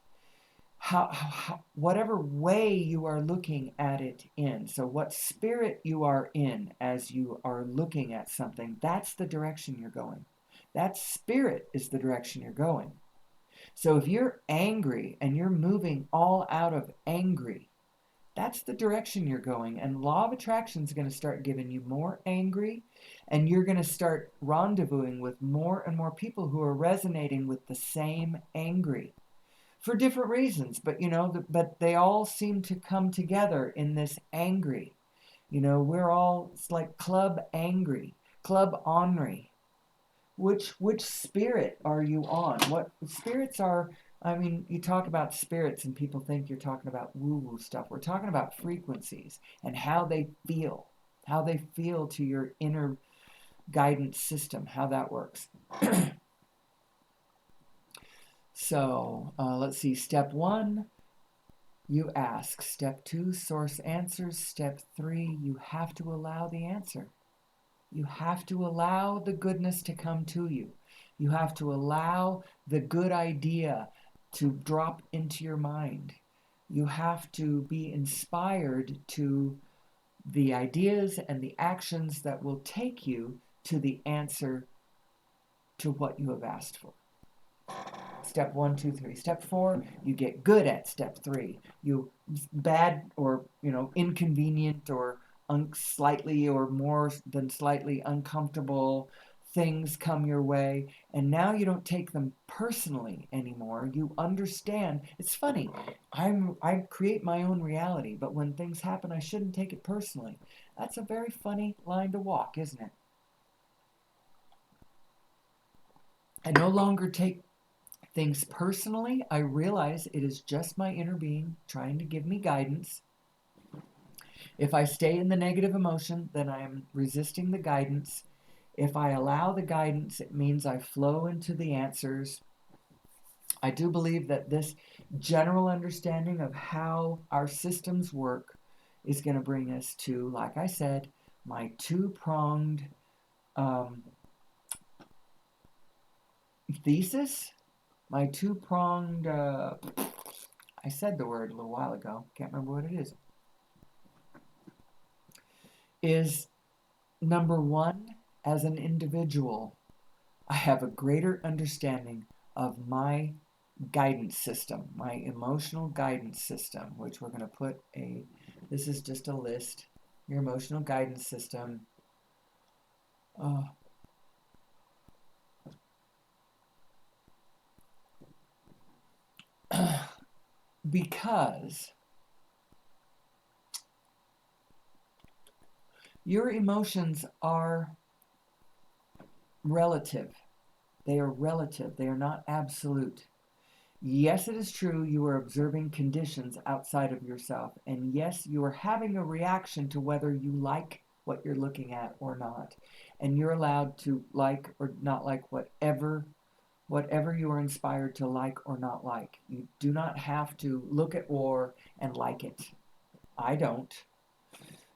whatever way you are looking at it in, so what spirit you are in as you are looking at something, that's the direction you're going. That spirit is the direction you're going. So if you're angry and you're moving all out of angry, that's the direction you're going. And law of attraction is going to start giving you more angry, and you're going to start rendezvousing with more and more people who are resonating with the same angry for different reasons. But, but they all seem to come together in this angry. We're all, it's like club angry, club ornery. Which spirit are you on? What spirits are I mean, you talk about spirits and people think you're talking about woo-woo stuff. We're talking about frequencies and how they feel to your inner guidance system, how that works. So let's see. Step 1, you ask. Step 2, source answers. Step 3, you have to allow the answer. You have to allow the goodness to come to you. You have to allow the good idea to drop into your mind. You have to be inspired to the ideas and the actions that will take you to the answer to what you have asked for. Step 1, 2, 3. Step 4, you get good at step 3. You bad or inconvenient or slightly or more than slightly uncomfortable things come your way, and now you don't take them personally anymore. You understand. It's funny. I create my own reality, but when things happen, I shouldn't take it personally. That's a very funny line to walk, isn't it? I no longer take things personally. I realize it is just my inner being trying to give me guidance. If I stay in the negative emotion, then I am resisting the guidance. If I allow the guidance, it means I flow into the answers. I do believe that this general understanding of how our systems work is going to bring us to, like I said, my two-pronged thesis. My two-pronged, I said the word a little while ago, can't remember what it is number 1, as an individual, I have a greater understanding of my guidance system, my emotional guidance system, which we're going to put this is just a list, your emotional guidance system. Because your emotions are relative. They are relative. They are not absolute. Yes, it is true you are observing conditions outside of yourself. And yes, you are having a reaction to whether you like what you're looking at or not. And you're allowed to like or not like whatever you are inspired to like or not like. You do not have to look at war and like it. I don't.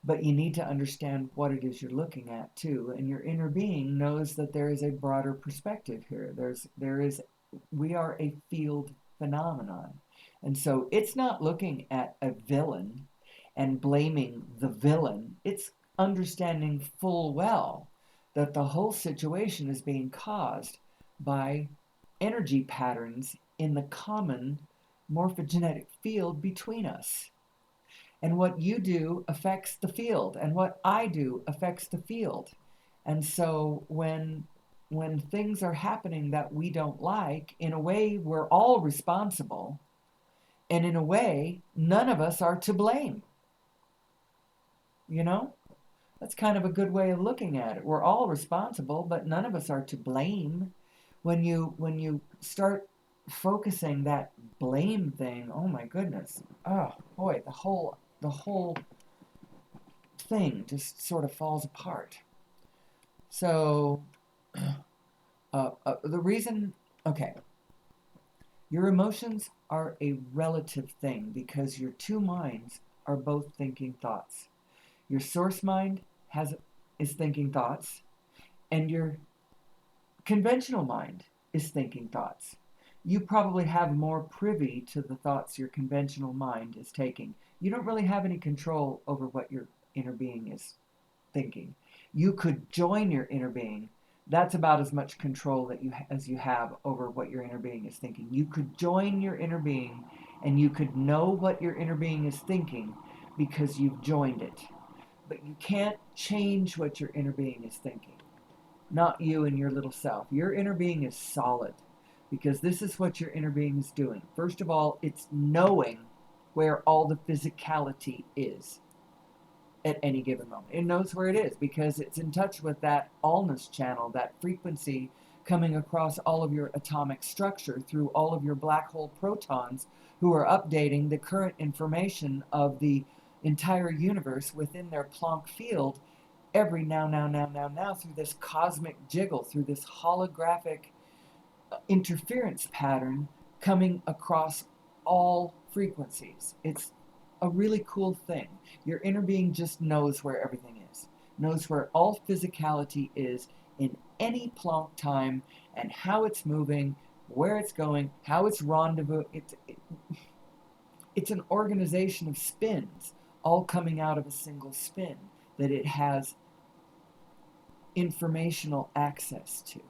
But you need to understand what it is you're looking at too, and your inner being knows that there is a broader perspective here. We are a field phenomenon, and so it's not looking at a villain and blaming the villain. It's understanding full well that the whole situation is being caused by energy patterns in the common morphogenetic field between us. And what you do affects the field, and what I do affects the field. And so when things are happening that we don't like, in a way we're all responsible, and in a way none of us are to blame. You know? That's kind of a good way of looking at it. We're all responsible, but none of us are to blame. When you start focusing that blame thing, oh my goodness. Oh boy, the whole thing just sort of falls apart. So, the reason, okay, your emotions are a relative thing because your two minds are both thinking thoughts. Your source mind is thinking thoughts, and your conventional mind is thinking thoughts. You probably have more privy to the thoughts your conventional mind is taking. You don't really have any control over what your inner being is thinking. You could join your inner being. That's about as much control as you have over what your inner being is thinking. You could join your inner being, and you could know what your inner being is thinking because you've joined it. But you can't change what your inner being is thinking. Not you and your little self. Your inner being is solid because this is what your inner being is doing. First of all, it's knowing where all the physicality is at any given moment. It knows where it is because it's in touch with that allness channel, that frequency coming across all of your atomic structure through all of your black hole protons who are updating the current information of the entire universe within their Planck field every now through this cosmic jiggle, through this holographic interference pattern coming across all frequencies. It's a really cool thing. Your inner being just knows where everything is, knows where all physicality is in any Planck time and how it's moving, where it's going, how it's rendezvous. It's an organization of spins all coming out of a single spin that it has informational access to.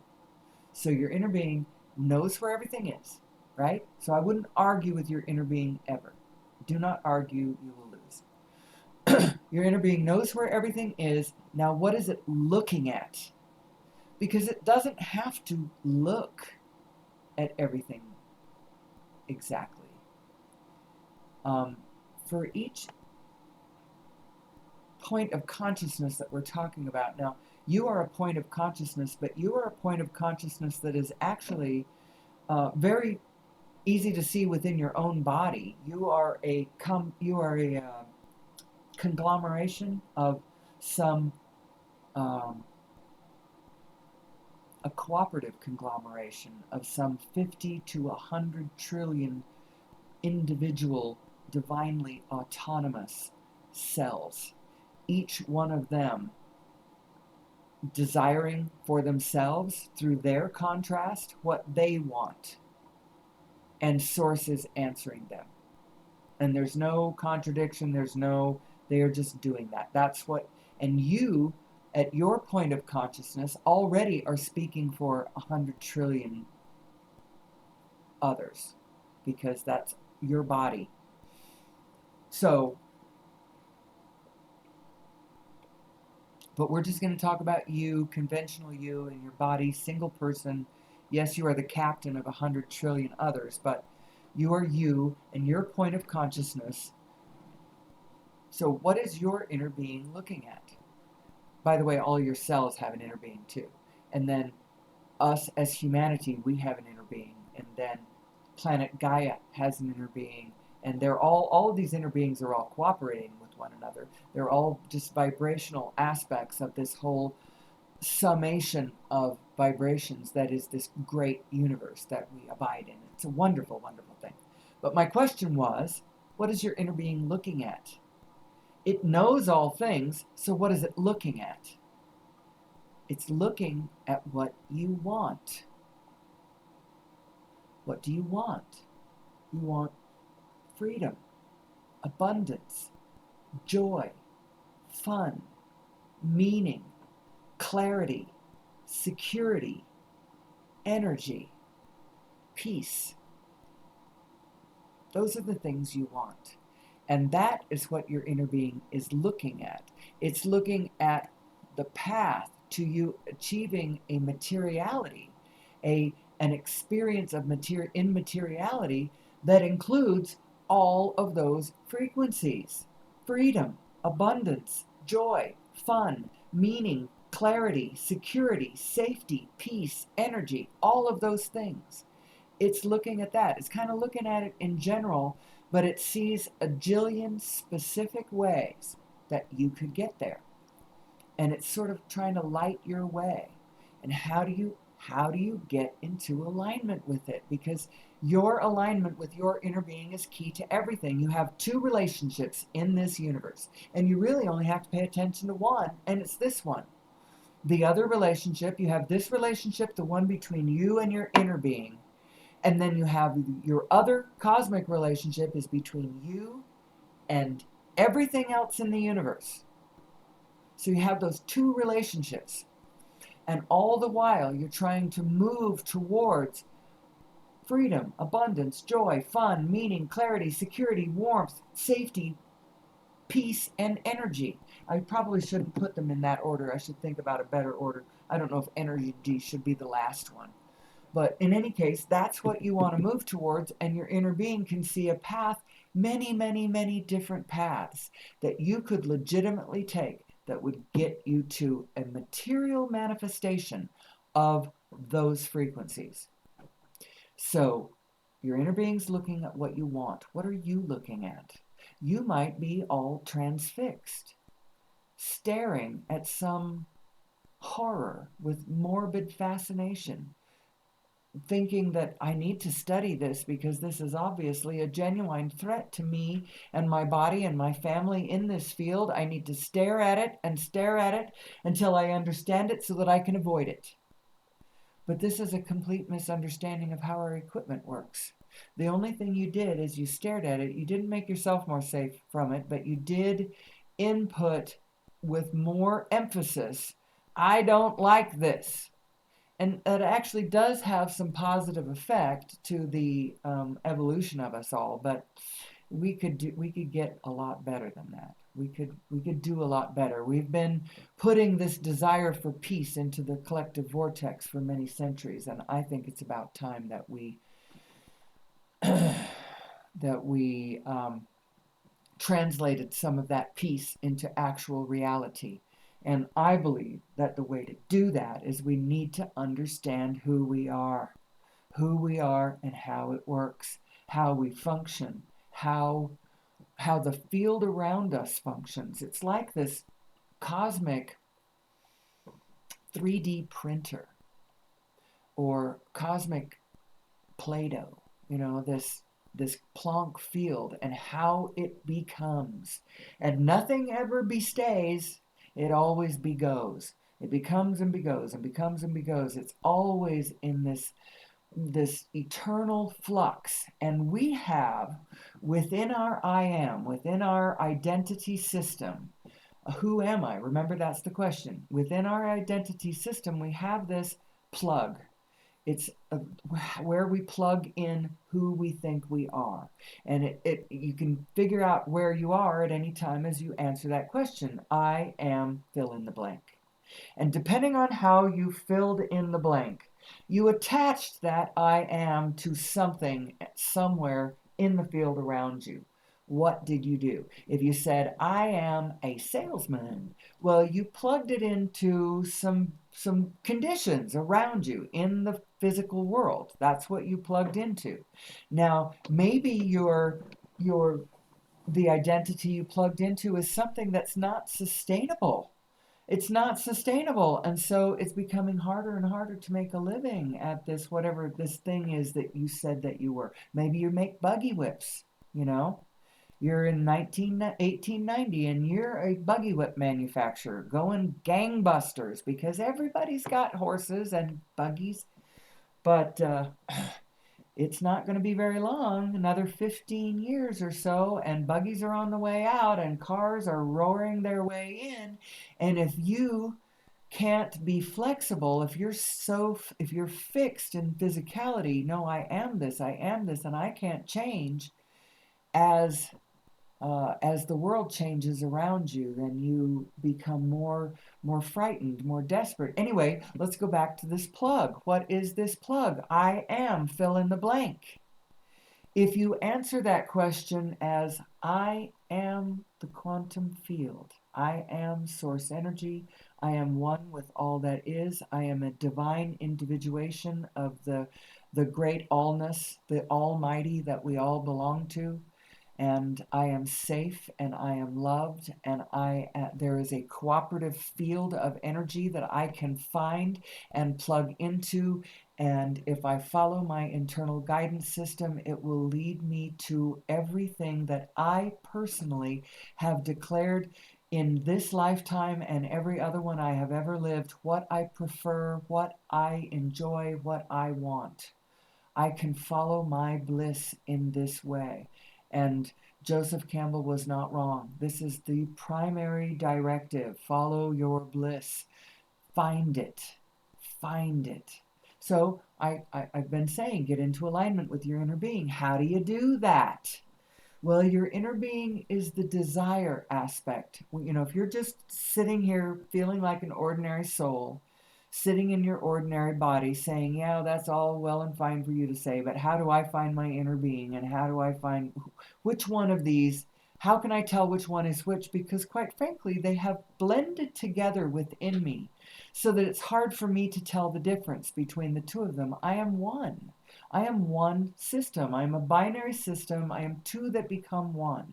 So your inner being knows where everything is, right? So I wouldn't argue with your inner being ever. Do not argue, you will lose. Your inner being knows where everything is. Now, what is it looking at? Because it doesn't have to look at everything exactly. For each point of consciousness that we're talking about now, you are a point of consciousness, but you are a point of consciousness that is actually very easy to see within your own body. You are a conglomeration of some a cooperative conglomeration of some 50 to 100 trillion individual divinely autonomous cells, each one of them desiring for themselves through their contrast what they want, and sources answering them. And there's no contradiction, they are just doing that. That's what, and you at your point of consciousness already are speaking for 100 trillion others, because that's your body. So, but we're just going to talk about you, conventional you, and your body, single person. Yes, you are the captain of 100 trillion others, but you are you and your point of consciousness. So what is your inner being looking at? By the way, all your cells have an inner being too. And then us as humanity, we have an inner being. And then planet Gaia has an inner being. And they're all of these inner beings are all cooperating with one another. They're all just vibrational aspects of this whole summation of vibrations that is this great universe that we abide in. It's a wonderful, wonderful thing. But my question was, what is your inner being looking at? It knows all things, so what is it looking at? It's looking at what you want. What do you want? You want freedom, abundance, joy, fun, meaning, clarity, security, energy, peace. Those are the things you want. And that is what your inner being is looking at. It's looking at the path to you achieving a materiality, an experience of immateriality that includes all of those frequencies. Freedom, abundance, joy, fun, meaning, clarity, security, safety, peace, energy, all of those things. It's looking at that. It's kind of looking at it in general, but it sees a jillion specific ways that you could get there. And it's sort of trying to light your way. And how do you get into alignment with it? Because your alignment with your inner being is key to everything. You have two relationships in this universe, and you really only have to pay attention to one, and it's this one. The other relationship, you have this relationship, the one between you and your inner being, and then you have your other cosmic relationship is between you and everything else in the universe. So you have those two relationships. And all the while, you're trying to move towards freedom, abundance, joy, fun, meaning, clarity, security, warmth, safety, peace, and energy. I probably shouldn't put them in that order. I should think about a better order. I don't know if energy should be the last one. But in any case, that's what you want to move towards, and your inner being can see a path, many, many, many different paths that you could legitimately take that would get you to a material manifestation of those frequencies. So your inner being's looking at what you want. What are you looking at? You might be all transfixed, staring at some horror with morbid fascination, thinking that I need to study this because this is obviously a genuine threat to me and my body and my family in this field. I need to stare at it and stare at it until I understand it so that I can avoid it. But this is a complete misunderstanding of how our equipment works. The only thing you did is you stared at it. You didn't make yourself more safe from it, but you did input with more emphasis, I don't like this. And that actually does have some positive effect to the evolution of us all, but we could get a lot better than that. We could do a lot better. We've been putting this desire for peace into the collective vortex for many centuries, and I think it's about time that we translated some of that peace into actual reality. And I believe that the way to do that is we need to understand who we are and how it works, how we function, how the field around us functions. It's like this cosmic 3D printer or cosmic Play-Doh, this Planck field and how it becomes. And nothing ever bestays, it always begoes. It becomes and begoes and becomes and begoes. It's always in this eternal flux. And we have within our I am, within our identity system, who am I? Remember, that's the question. Within our identity system, we have this plug. It's where we plug in who we think we are. And you can figure out where you are at any time as you answer that question. I am fill in the blank. And depending on how you filled in the blank, you attached that I am to something somewhere in the field around you. What did you do? If you said, I am a salesman, well, you plugged it into some conditions around you in the physical world. That's what you plugged into. Now, maybe the identity you plugged into is something that's not sustainable. It's not sustainable, and so it's becoming harder and harder to make a living at this, whatever this thing is that you said that you were. Maybe you make buggy whips, you know? You're in 1890 and you're a buggy whip manufacturer going gangbusters because everybody's got horses and buggies. But it's not going to be very long, another 15 years or so, and buggies are on the way out and cars are roaring their way in. And if you can't be flexible, if you're fixed in physicality, no, I am this, and I can't change as the world changes around you, then you become more frightened, more desperate. Anyway, let's go back to this plug. What is this plug? I am fill in the blank. If you answer that question as I am the quantum field, I am source energy, I am one with all that is, I am a divine individuation of the great allness, the almighty that we all belong to, and I am safe and I am loved, and there is a cooperative field of energy that I can find and plug into, and if I follow my internal guidance system, it will lead me to everything that I personally have declared in this lifetime and every other one I have ever lived, what I prefer, what I enjoy, what I want. I can follow my bliss in this way. And Joseph Campbell was not wrong. This is the primary directive. Follow your bliss. Find it. Find it. So I've been saying, get into alignment with your inner being. How do you do that? Well, your inner being is the desire aspect. If you're just sitting here feeling like an ordinary soul, sitting in your ordinary body saying, yeah, that's all well and fine for you to say, but how do I find my inner being, and how do I find which one of these? How can I tell which one is which? Because quite frankly, they have blended together within me so that it's hard for me to tell the difference between the two of them. I am one. I am one system. I am a binary system. I am two that become one.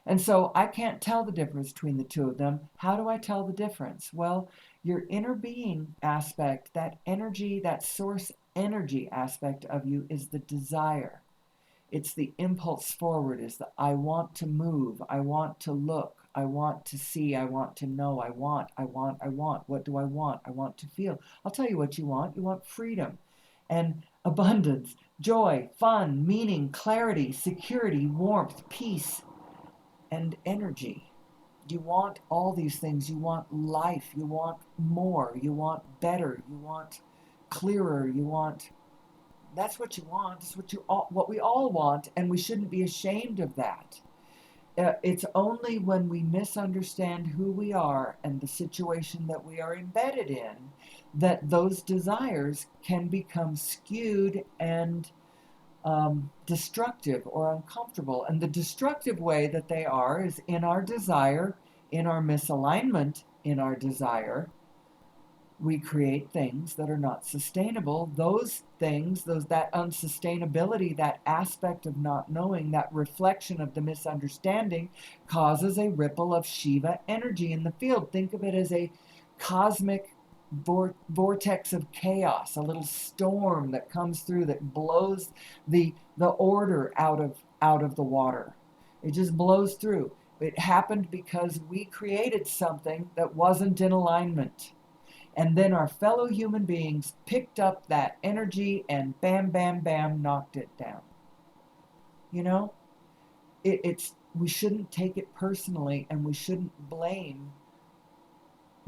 And so I can't tell the difference between the two of them. How do I tell the difference? Well, your inner being aspect, that energy, that source energy aspect of you is the desire. It's the impulse forward, is the I want to move, I want to look, I want to see, I want to know, I want. What do I want? I want to feel. I'll tell you what you want. You want freedom and abundance, joy, fun, meaning, clarity, security, warmth, peace, and energy. You want all these things. You want life. You want more. You want better. You want clearer. You want. That's what you want. It's what we all want, and we shouldn't be ashamed of that. It's only when we misunderstand who we are and the situation that we are embedded in that those desires can become skewed and destructive or uncomfortable. And the destructive way that they are is in our desire, in our misalignment, in our desire. We create things that are not sustainable. Those things, that unsustainability, that aspect of not knowing, that reflection of the misunderstanding causes a ripple of Shiva energy in the field. Think of it as a cosmic vortex of chaos, a little storm that comes through that blows the order out of the water. It just blows through. It happened because we created something that wasn't in alignment. And then our fellow human beings picked up that energy and bam, bam, bam, knocked it down. You know, we shouldn't take it personally, and we shouldn't blame.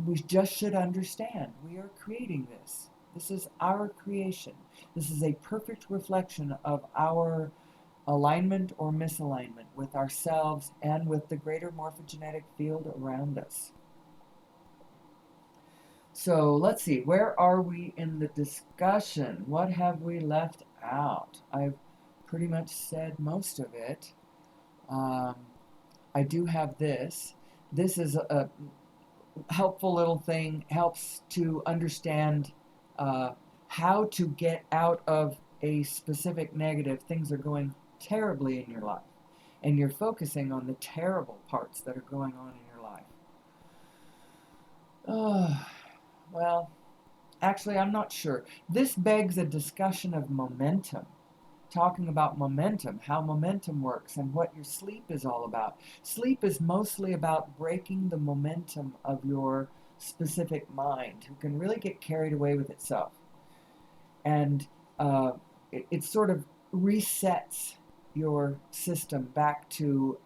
We just should understand we are creating this. This is our creation. This is a perfect reflection of our alignment or misalignment with ourselves and with the greater morphogenetic field around us. So let's see, where are we in the discussion? What have we left out? I've pretty much said most of it. I do have this. This is a helpful little thing, helps to understand how to get out of a specific negative. Things are going terribly in your life, and you're focusing on the terrible parts that are going on in your life. Well, actually, I'm not sure. This begs a discussion of momentum, talking about momentum, how momentum works, and what your sleep is all about. Sleep is mostly about breaking the momentum of your specific mind, who can really get carried away with itself. And it sort of resets your system back to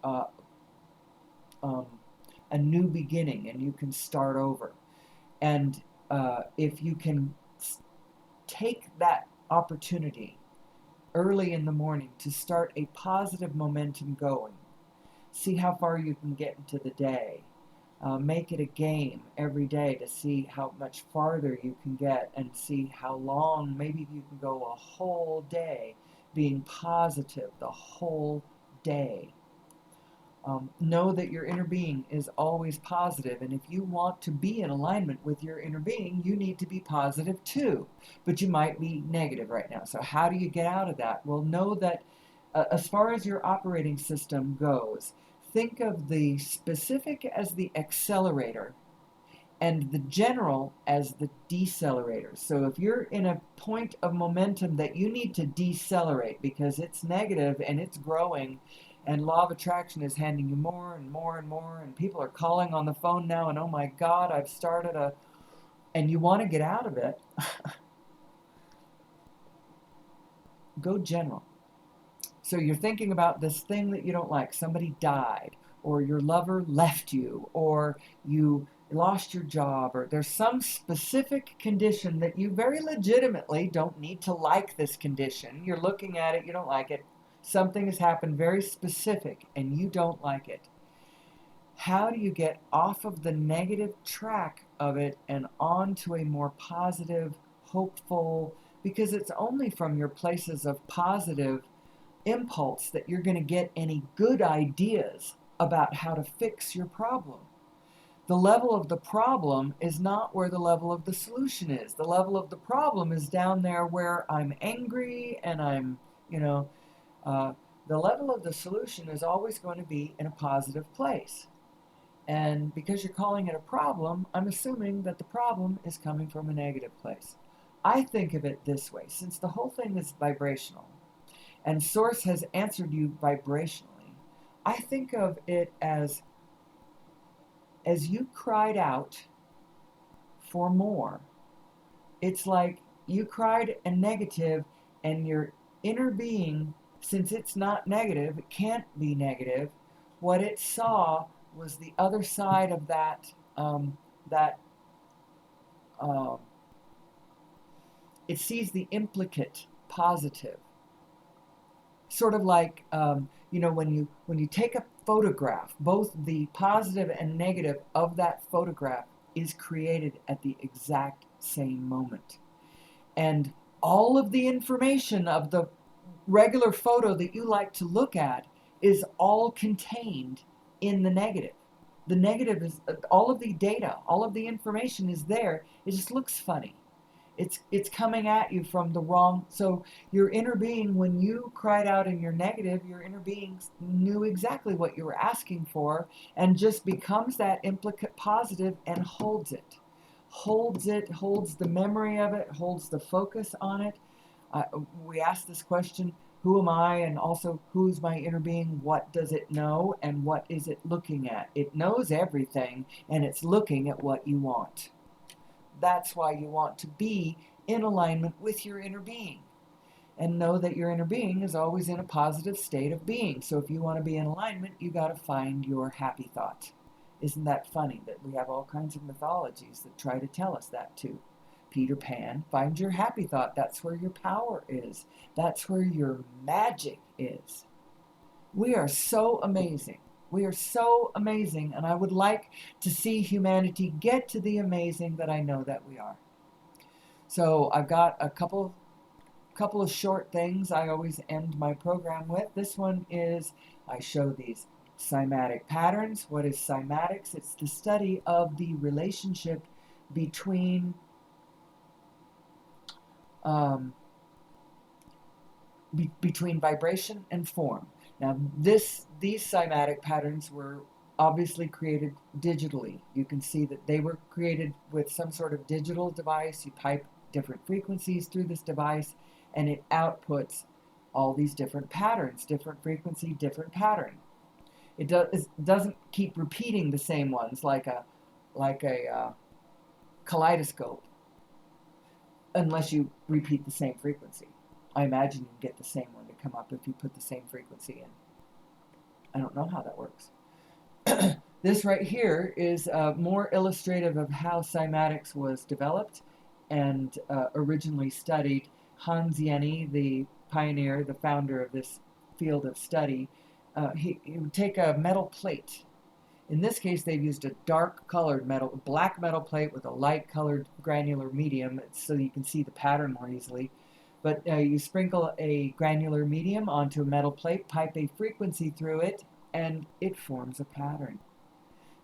a new beginning, and you can start over. And if you can take that opportunity early in the morning to start a positive momentum going, see how far you can get into the day, make it a game every day to see how much farther you can get, and see how long, maybe you can go a whole day being positive the whole day. Know that your inner being is always positive, and if you want to be in alignment with your inner being, you need to be positive too. But you might be negative right now. So how do you get out of that? Well, know that as far as your operating system goes, think of the specific as the accelerator and the general as the decelerator. So if you're in a point of momentum that you need to decelerate because it's negative and it's growing, and law of attraction is handing you more and more and more, and people are calling on the phone now, and oh my God, I've started and you want to get out of it, go general. So you're thinking about this thing that you don't like. Somebody died, or your lover left you, or you lost your job, or there's some specific condition that you very legitimately don't need to like this condition. You're looking at it, you don't like it. Something has happened very specific and you don't like it. How do you get off of the negative track of it and onto a more positive, hopeful, because it's only from your places of positive impulse that you're going to get any good ideas about how to fix your problem. the level of the problem is not where the level of the solution is. The level of the problem is down there where I'm angry and I'm, you know, the level of the solution is always going to be in a positive place. And because you're calling it a problem, I'm assuming that the problem is coming from a negative place. I think of it this way, since the whole thing is vibrational and Source has answered you vibrationally, I think of it as you cried out for more. It's like you cried a negative, and your inner being, since it's not negative, it can't be negative. What it saw was the other side of that. That it sees the implicate positive, sort of like when you take a photograph, both the positive and negative of that photograph is created at the exact same moment. And all of the information of the regular photo that you like to look at is all contained in the negative. The negative is all of the data, all of the information is there. It just looks funny. It's coming at you from the wrong. So your inner being, when you cried out in your negative, your inner being knew exactly what you were asking for and just becomes that implicate positive and holds it. Holds the memory of it, holds the focus on it. We ask this question, who am I? And also, who's my inner being? What does it know? And what is it looking at? It knows everything, and it's looking at what you want. That's why you want to be in alignment with your inner being. And know that your inner being is always in a positive state of being. So if you want to be in alignment, you got to find your happy thought. Isn't that funny that we have all kinds of mythologies that try to tell us that too? Peter Pan, find your happy thought. That's where your power is. That's where your magic is. We are so amazing. We are so amazing, and I would like to see humanity get to the amazing that I know that we are. So I've got a couple of short things I always end my program with. This one is, I show these cymatic patterns. What is cymatics? It's the study of the relationship between between vibration and form. Now, these cymatic patterns were obviously created digitally. You can see that they were created with some sort of digital device. You pipe different frequencies through this device, and it outputs all these different patterns, different frequency, different pattern. It doesn't keep repeating the same ones like a kaleidoscope, unless you repeat the same frequency. I imagine you get the same one to come up if you put the same frequency in. I don't know how that works. This right here is more illustrative of how cymatics was developed and originally studied. Hans Jenny, the pioneer, the founder of this field of study, he would take a metal plate. In this case, they've used a dark colored black metal plate with a light colored granular medium so you can see the pattern more easily. But you sprinkle a granular medium onto a metal plate, pipe a frequency through it, and it forms a pattern.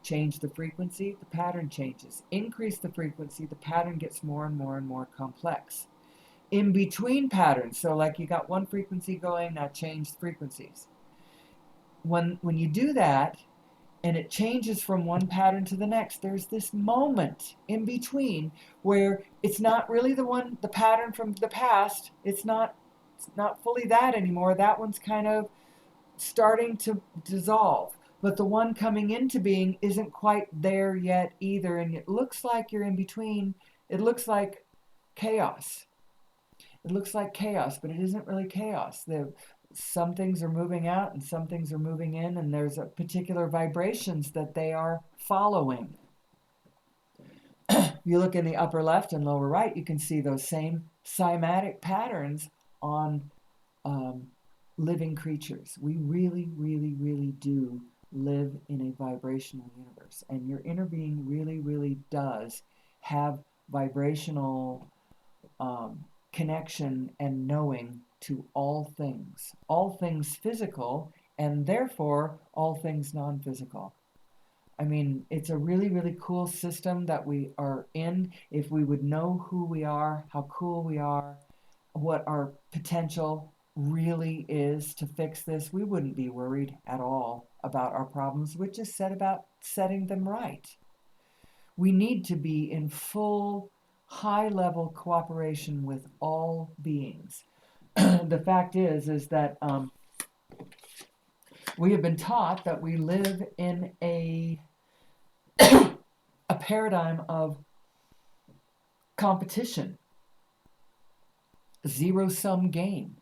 Change the frequency, the pattern changes. Increase the frequency, the pattern gets more and more and more complex. In between patterns, so like you got one frequency going, now change the frequencies. When you do that, and it changes from one pattern to the next, there's this moment in between where it's not really the pattern from the past. It's not fully that anymore. That one's kind of starting to dissolve. But the one coming into being isn't quite there yet either. And it looks like you're in between. It looks like chaos. It looks like chaos, but it isn't really chaos. Some things are moving out and some things are moving in, and there's a particular vibrations that they are following. You look in the upper left and lower right, you can see those same cymatic patterns on living creatures. We really, really, really do live in a vibrational universe, and your inner being really, really does have vibrational connection and knowing to all things physical, and therefore all things non-physical. I mean, it's a really, really cool system that we are in. If we would know who we are, how cool we are, what our potential really is to fix this, we wouldn't be worried at all about our problems. We're just set about setting them right. We need to be in full, high level cooperation with all beings. The fact is that we have been taught that we live in a paradigm of competition, zero sum game,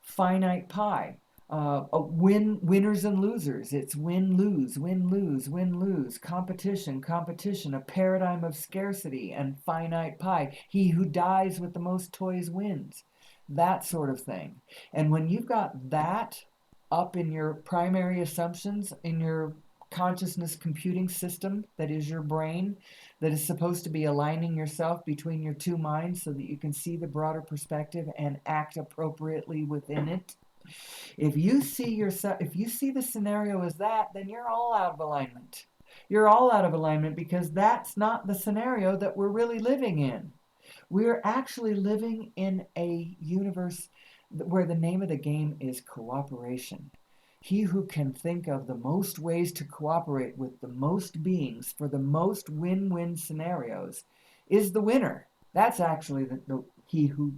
finite pie, winners and losers. It's win lose, win lose, win lose, competition, competition, a paradigm of scarcity and finite pie. He who dies with the most toys wins, that sort of thing. And when you've got that up in your primary assumptions in your consciousness computing system that is your brain, that is supposed to be aligning yourself between your two minds so that you can see the broader perspective and act appropriately within it. If you see the scenario as that, then you're all out of alignment. You're all out of alignment because that's not the scenario that we're really living in. We're actually living in a universe where the name of the game is cooperation. He who can think of the most ways to cooperate with the most beings for the most win-win scenarios is the winner. That's actually he who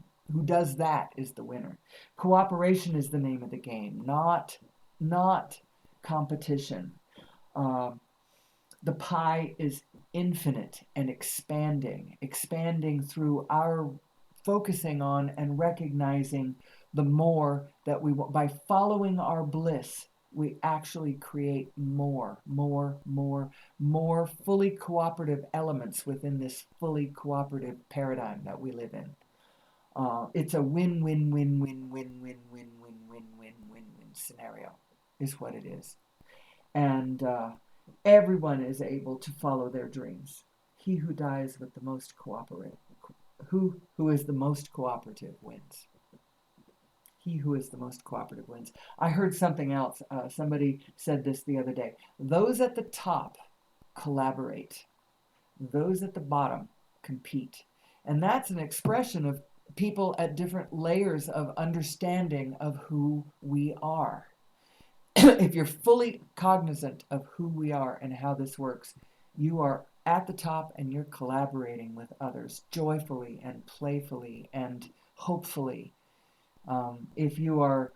does that is the winner. Cooperation is the name of the game, not competition. The pie is infinite and expanding through our focusing on and recognizing the more that we by following our bliss, we actually create more fully cooperative elements within this fully cooperative paradigm that we live in. It's a win-win-win-win-win-win-win-win-win-win scenario, is what it is. And everyone is able to follow their dreams. He who dies with the most cooperative, who is the most cooperative wins. He who is the most cooperative wins. I heard something else. Somebody said this the other day. Those at the top collaborate. Those at the bottom compete. And that's an expression of people at different layers of understanding of who we are. If you're fully cognizant of who we are and how this works, you are at the top and you're collaborating with others joyfully and playfully and hopefully. If you are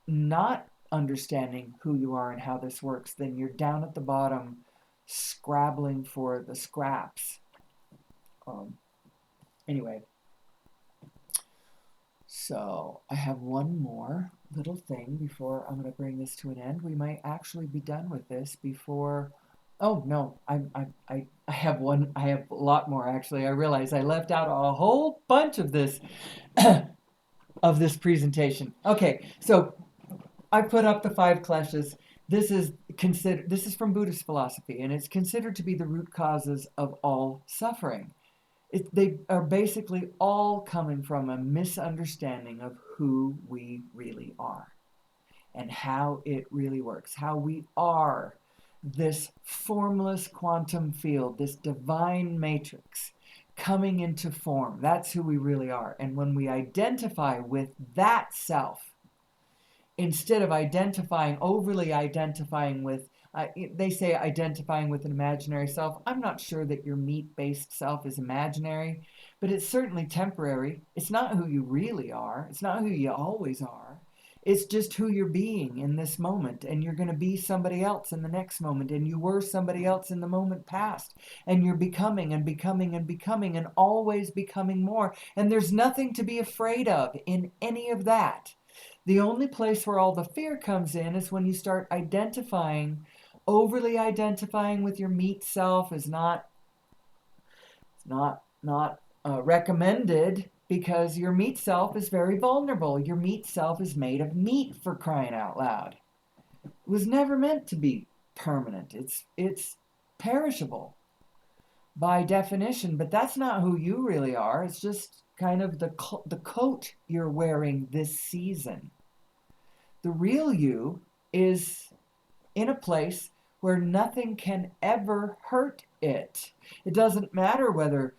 not understanding who you are and how this works, then you're down at the bottom scrabbling for the scraps. Anyway, so I have one more little thing before I'm going to bring this to an end. We might actually be done with this before. Oh no, I have one. I have a lot more actually. I realize I left out a whole bunch of this of this presentation. Okay, so I put up the 5 kleshas. This is from Buddhist philosophy, and it's considered to be the root causes of all suffering. They are basically all coming from a misunderstanding of who we really are and how it really works, how we are this formless quantum field, this divine matrix coming into form. That's who we really are. And when we identify with that self, instead of overly identifying with, they say identifying with an imaginary self. I'm not sure that your meat-based self is imaginary, but it's certainly temporary. It's not who you really are. It's not who you always are. It's just who you're being in this moment, and you're going to be somebody else in the next moment, and you were somebody else in the moment past, and you're becoming and becoming and becoming and always becoming more, and there's nothing to be afraid of in any of that. The only place where all the fear comes in is when you start overly identifying with your meat self is not recommended, because your meat self is very vulnerable. Your meat self is made of meat, for crying out loud. It was never meant to be permanent. It's perishable by definition, but that's not who you really are. It's just kind of the coat you're wearing this season. The real you is in a place where nothing can ever hurt it. It doesn't matter whether,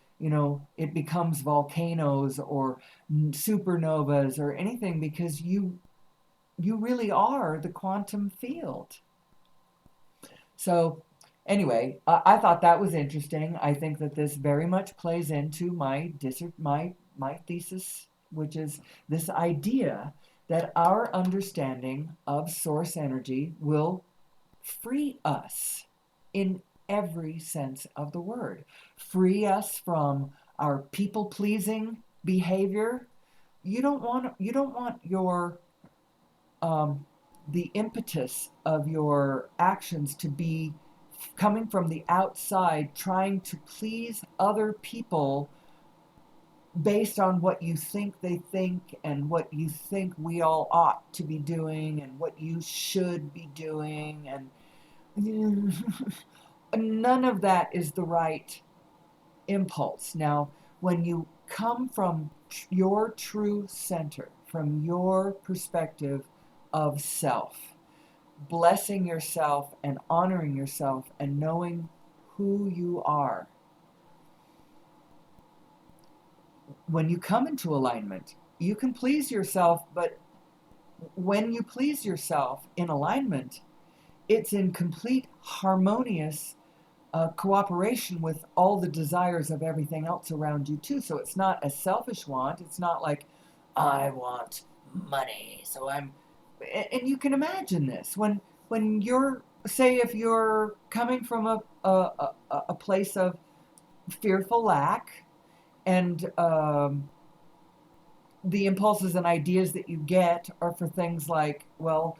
it becomes volcanoes or supernovas or anything, because you really are the quantum field. So anyway, I thought that was interesting. I think that this very much plays into my thesis, which is this idea that our understanding of source energy will free us in every sense of the word. Free us from our people pleasing behavior. You don't want your the impetus of your actions to be coming from the outside, trying to please other people based on what you think they think and what you think we all ought to be doing and what you should be doing. And none of that is the right impulse. Now, when you come from your true center, from your perspective of self, blessing yourself and honoring yourself and knowing who you are, when you come into alignment, you can please yourself, but when you please yourself in alignment, it's in complete harmonious cooperation with all the desires of everything else around you too. So it's not a selfish want. It's not like, I want money, so I'm. And you can imagine this when you're, say, if you're coming from a place of fearful lack, and the impulses and ideas that you get are for things like, well,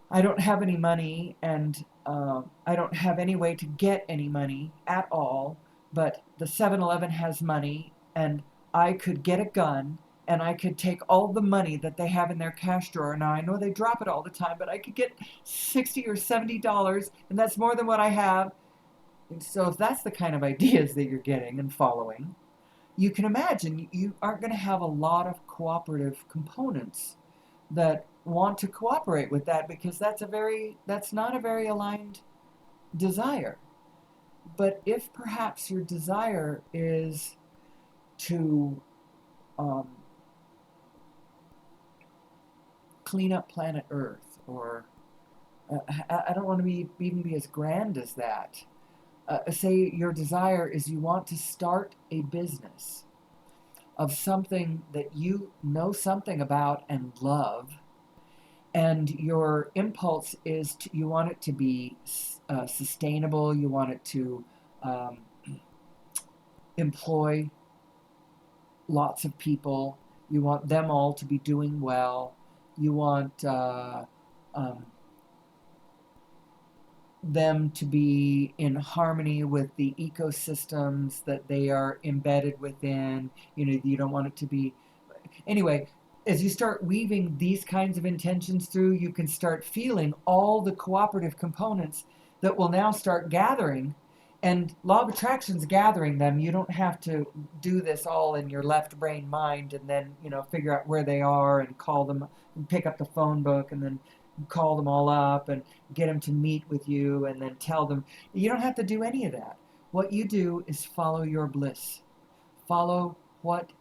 I don't have any money, and I don't have any way to get any money at all, but the 7-Eleven has money, and I could get a gun, and I could take all the money that they have in their cash drawer. Now, I know they drop it all the time, but I could get $60 or $70, and that's more than what I have. And so if that's the kind of ideas that you're getting and following, you can imagine you aren't going to have a lot of cooperative components that want to cooperate with that, because that's not a very aligned desire. But if perhaps your desire is to clean up planet Earth, or I don't want to even be as grand as that. Say your desire is you want to start a business of something that you know something about and love, and your impulse is you want it to be sustainable, you want it to um, employ lots of people, you want them all to be doing well, you want them to be in harmony with the ecosystems that they are embedded within. You don't want it to be. Anyway, as you start weaving these kinds of intentions through, you can start feeling all the cooperative components that will now start gathering. And law of attraction's gathering them. You don't have to do this all in your left brain mind and then, figure out where they are and call them and pick up the phone book and then call them all up and get them to meet with you and then tell them. You don't have to do any of that. What you do is follow your bliss. Follow what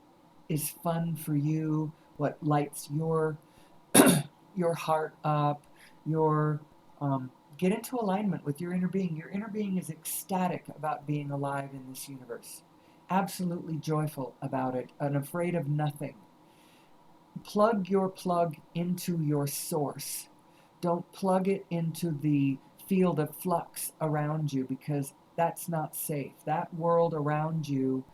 is fun for you, what lights your your heart up, your get into alignment with your inner being. Your inner being is ecstatic about being alive in this universe, absolutely joyful about it and afraid of nothing. Plug your plug into your source. Don't plug it into the field of flux around you, because that's not safe. That world around you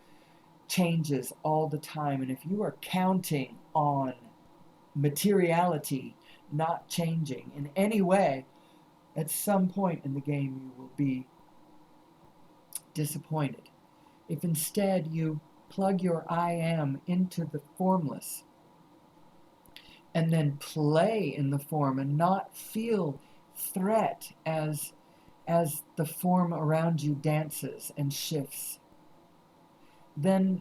changes all the time. And if you are counting on materiality not changing in any way, at some point in the game you will be disappointed. If instead you plug your I am into the formless and then play in the form and not feel threat as the form around you dances and shifts, then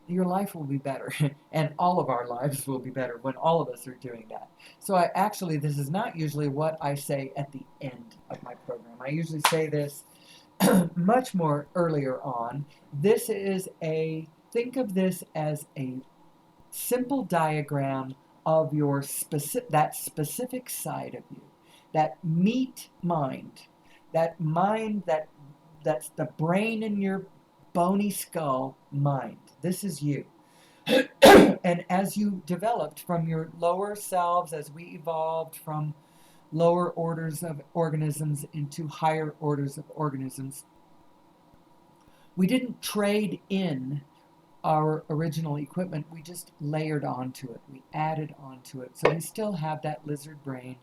your life will be better. And all of our lives will be better when all of us are doing that. So I actually, this is not usually what I say at the end of my program. I usually say this much more earlier on. This is think of this as a simple diagram of your that specific side of you, that meat mind, that mind that's the brain in your bony skull mind. This is you. And as you developed from your lower selves, as we evolved from lower orders of organisms into higher orders of organisms, we didn't trade in our original equipment, we just layered onto it. We added onto it. So we still have that lizard brain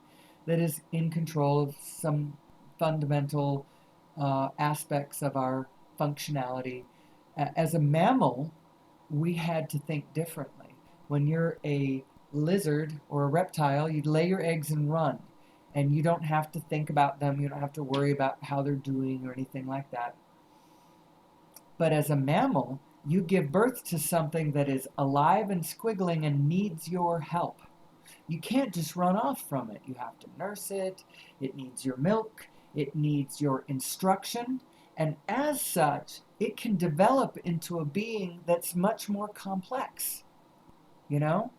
that is in control of some fundamental aspects of our functionality. As a mammal, we had to think differently. When you're a lizard or a reptile, you lay your eggs and run. And you don't have to think about them. You don't have to worry about how they're doing or anything like that. But as a mammal, you give birth to something that is alive and squiggling and needs your help. You can't just run off from it. You have to nurse it. It needs your milk. It needs your instruction. And as such, it can develop into a being that's much more complex, you know?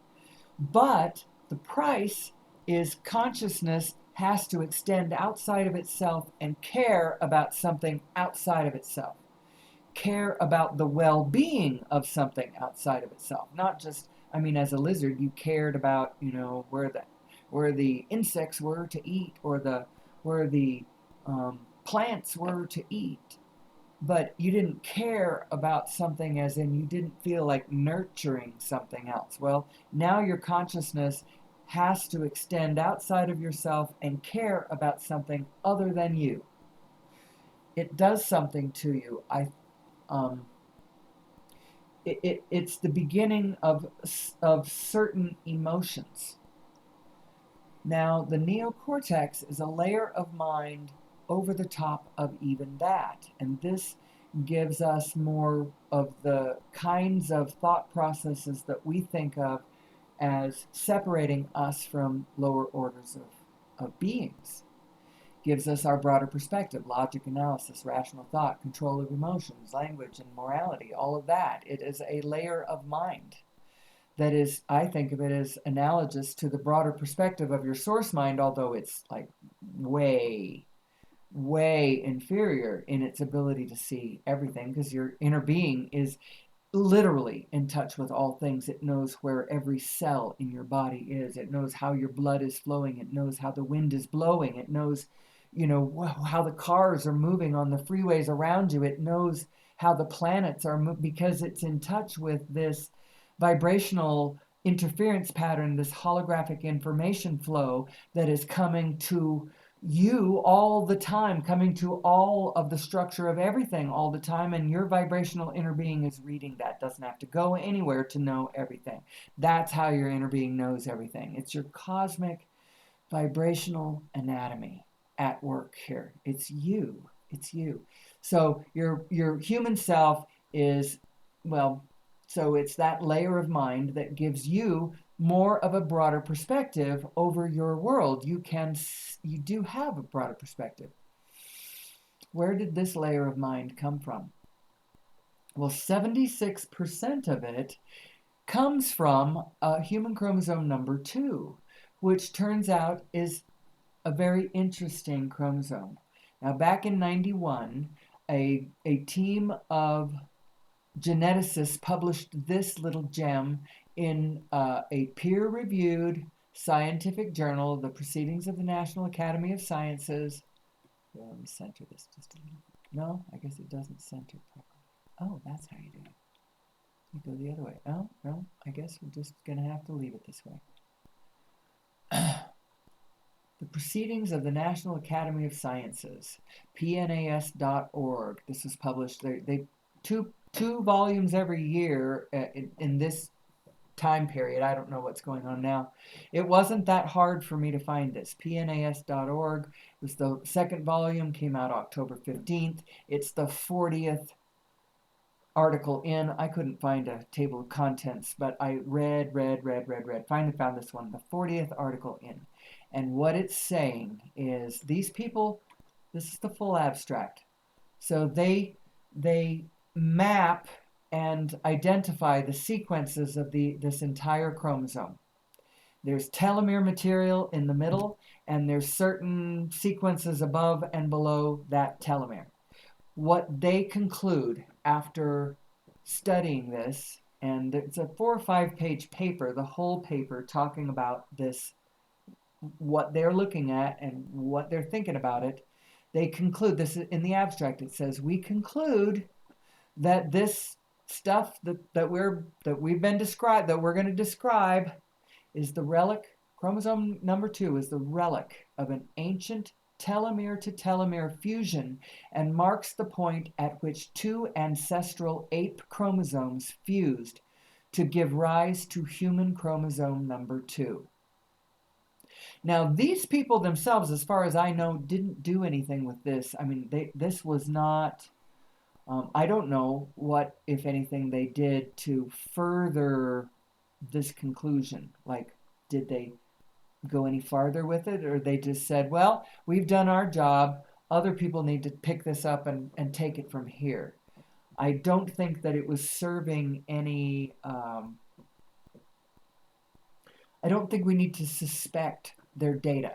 But the price is consciousness has to extend outside of itself and care about something outside of itself. Care about the well-being of something outside of itself. Not just, I mean, as a lizard, you cared about, where the insects were to eat, or where the plants were to eat. But you didn't care about something as in you didn't feel like nurturing something else. Well, now your consciousness has to extend outside of yourself and care about something other than you. It does something to you. It's the beginning of certain emotions. Now, the neocortex is a layer of mind over the top of even that. And this gives us more of the kinds of thought processes that we think of as separating us from lower orders of beings. Gives us our broader perspective, logic, analysis, rational thought, control of emotions, language, and morality, all of that. It is a layer of mind that is, I think of it as analogous to the broader perspective of your source mind, although it's like way inferior in its ability to see everything, because your inner being is literally in touch with all things. It knows where every cell in your body is. It knows how your blood is flowing. It knows how the wind is blowing. It knows, how the cars are moving on the freeways around you. It knows how the planets are moving because it's in touch with this vibrational interference pattern, this holographic information flow that is coming to you all the time, coming to all of the structure of everything all the time, and your vibrational inner being is reading that. Doesn't have to go anywhere to know everything. That's how your inner being knows everything. It's your cosmic vibrational anatomy at work here. It's you. It's you. So your human self is, so it's that layer of mind that gives you more of a broader perspective over your world. You do have a broader perspective. Where did this layer of mind come from? Well, 76% of it comes from human chromosome number 2, which turns out is a very interesting chromosome. Now, back in 91, a team of geneticists published this little gem in a peer-reviewed scientific journal, the Proceedings of the National Academy of Sciences. Here, let me center this just a little bit. No, I guess it doesn't center properly. Oh, that's how you do it. You go the other way. Oh, no, I guess we're just going to have to leave it this way. The Proceedings of the National Academy of Sciences, pnas.org. This was published. They two volumes every year in this time period. I don't know what's going on now. It wasn't that hard for me to find this. pnas.org was the second volume, came out October 15th. It's the 40th article in. I couldn't find a table of contents, but I read. Finally found this one, the 40th article in. And what it's saying is these people, this is the full abstract. So they map and identify the sequences of this entire chromosome. There's telomere material in the middle, and there's certain sequences above and below that telomere. What they conclude after studying this, and it's a 4 or 5 page paper, the whole paper talking about this, what they're looking at and what they're thinking about it. They conclude, this is in the abstract, it says, we conclude that this stuff that we're going to describe is the relic. Chromosome number 2 is the relic of an ancient telomere to telomere fusion and marks the point at which 2 ancestral ape chromosomes fused to give rise to human chromosome number 2. Now, these people themselves, as far as I know, didn't do anything with this. I mean, this was not, I don't know what, if anything, they did to further this conclusion. Like, did they go any farther with it, or they just said, well, we've done our job, other people need to pick this up and take it from here. I don't think that it was serving any, I don't think we need to suspect their data.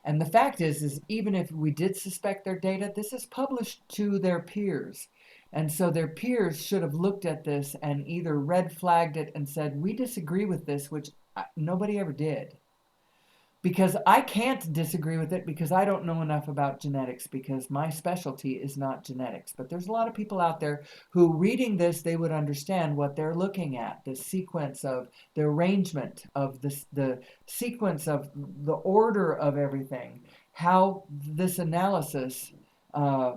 And the fact is even if we did suspect their data, this is published to their peers. And so their peers should have looked at this and either red flagged it and said, we disagree with this, which nobody ever did. Because I can't disagree with it because I don't know enough about genetics, because my specialty is not genetics. But there's a lot of people out there who, reading this, they would understand what they're looking at, the sequence of the arrangement of this, the sequence of the order of everything, how this analysis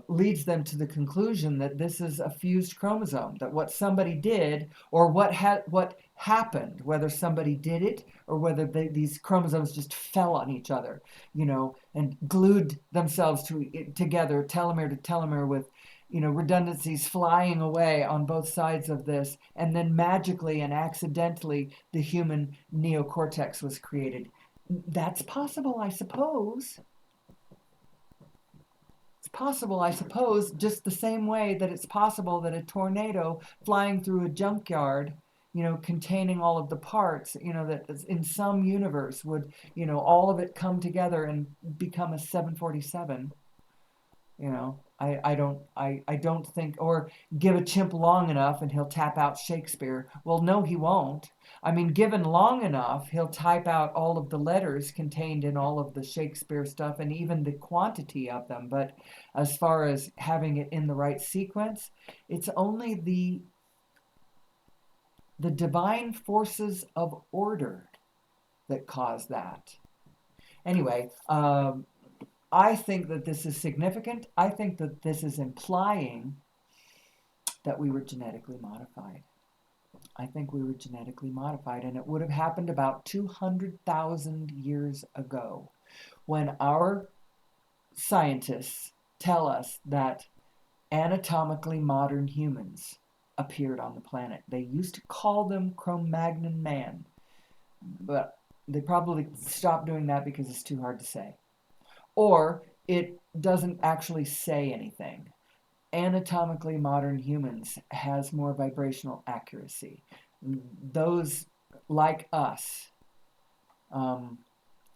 leads them to the conclusion that this is a fused chromosome, that what somebody did, or what happened, whether somebody did it or whether these chromosomes just fell on each other, and glued themselves together, telomere to telomere, with redundancies flying away on both sides of this, and then magically and accidentally the human neocortex was created. That's possible, I suppose. Possible, I suppose, just the same way that it's possible that a tornado flying through a junkyard, containing all of the parts, that in some universe would, all of it come together and become a 747. I don't think, or give a chimp long enough and he'll tap out Shakespeare. Well, no, he won't. I mean, given long enough, he'll type out all of the letters contained in all of the Shakespeare stuff and even the quantity of them. But as far as having it in the right sequence, it's only the divine forces of order that cause that. Anyway, I think that this is significant. I think that this is implying that we were genetically modified. I think we were genetically modified, and it would have happened about 200,000 years ago, when our scientists tell us that anatomically modern humans appeared on the planet. They used to call them Cro-Magnon man, but they probably stopped doing that because it's too hard to say. Or it doesn't actually say anything. Anatomically modern humans has more vibrational accuracy. Those, like us,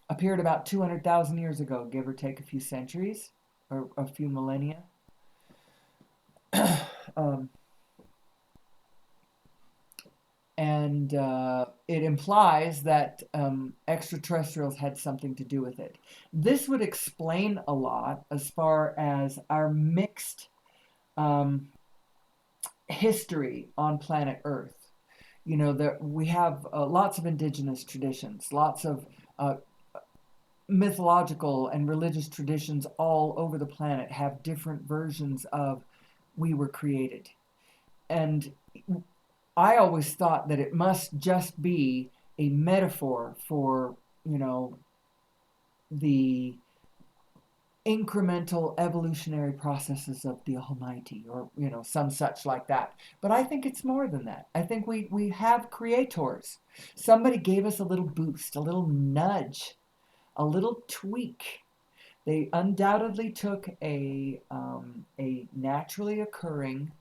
appeared about 200,000 years ago, give or take a few centuries or a few millennia. And it implies that extraterrestrials had something to do with it. This would explain a lot as far as our mixed history on planet Earth. That we have lots of indigenous traditions, lots of mythological and religious traditions all over the planet have different versions of we were created. And I always thought that it must just be a metaphor for, the incremental evolutionary processes of the Almighty, or some such like that. But I think it's more than that. I think we have creators. Somebody gave us a little boost, a little nudge, a little tweak. They undoubtedly took a naturally occurring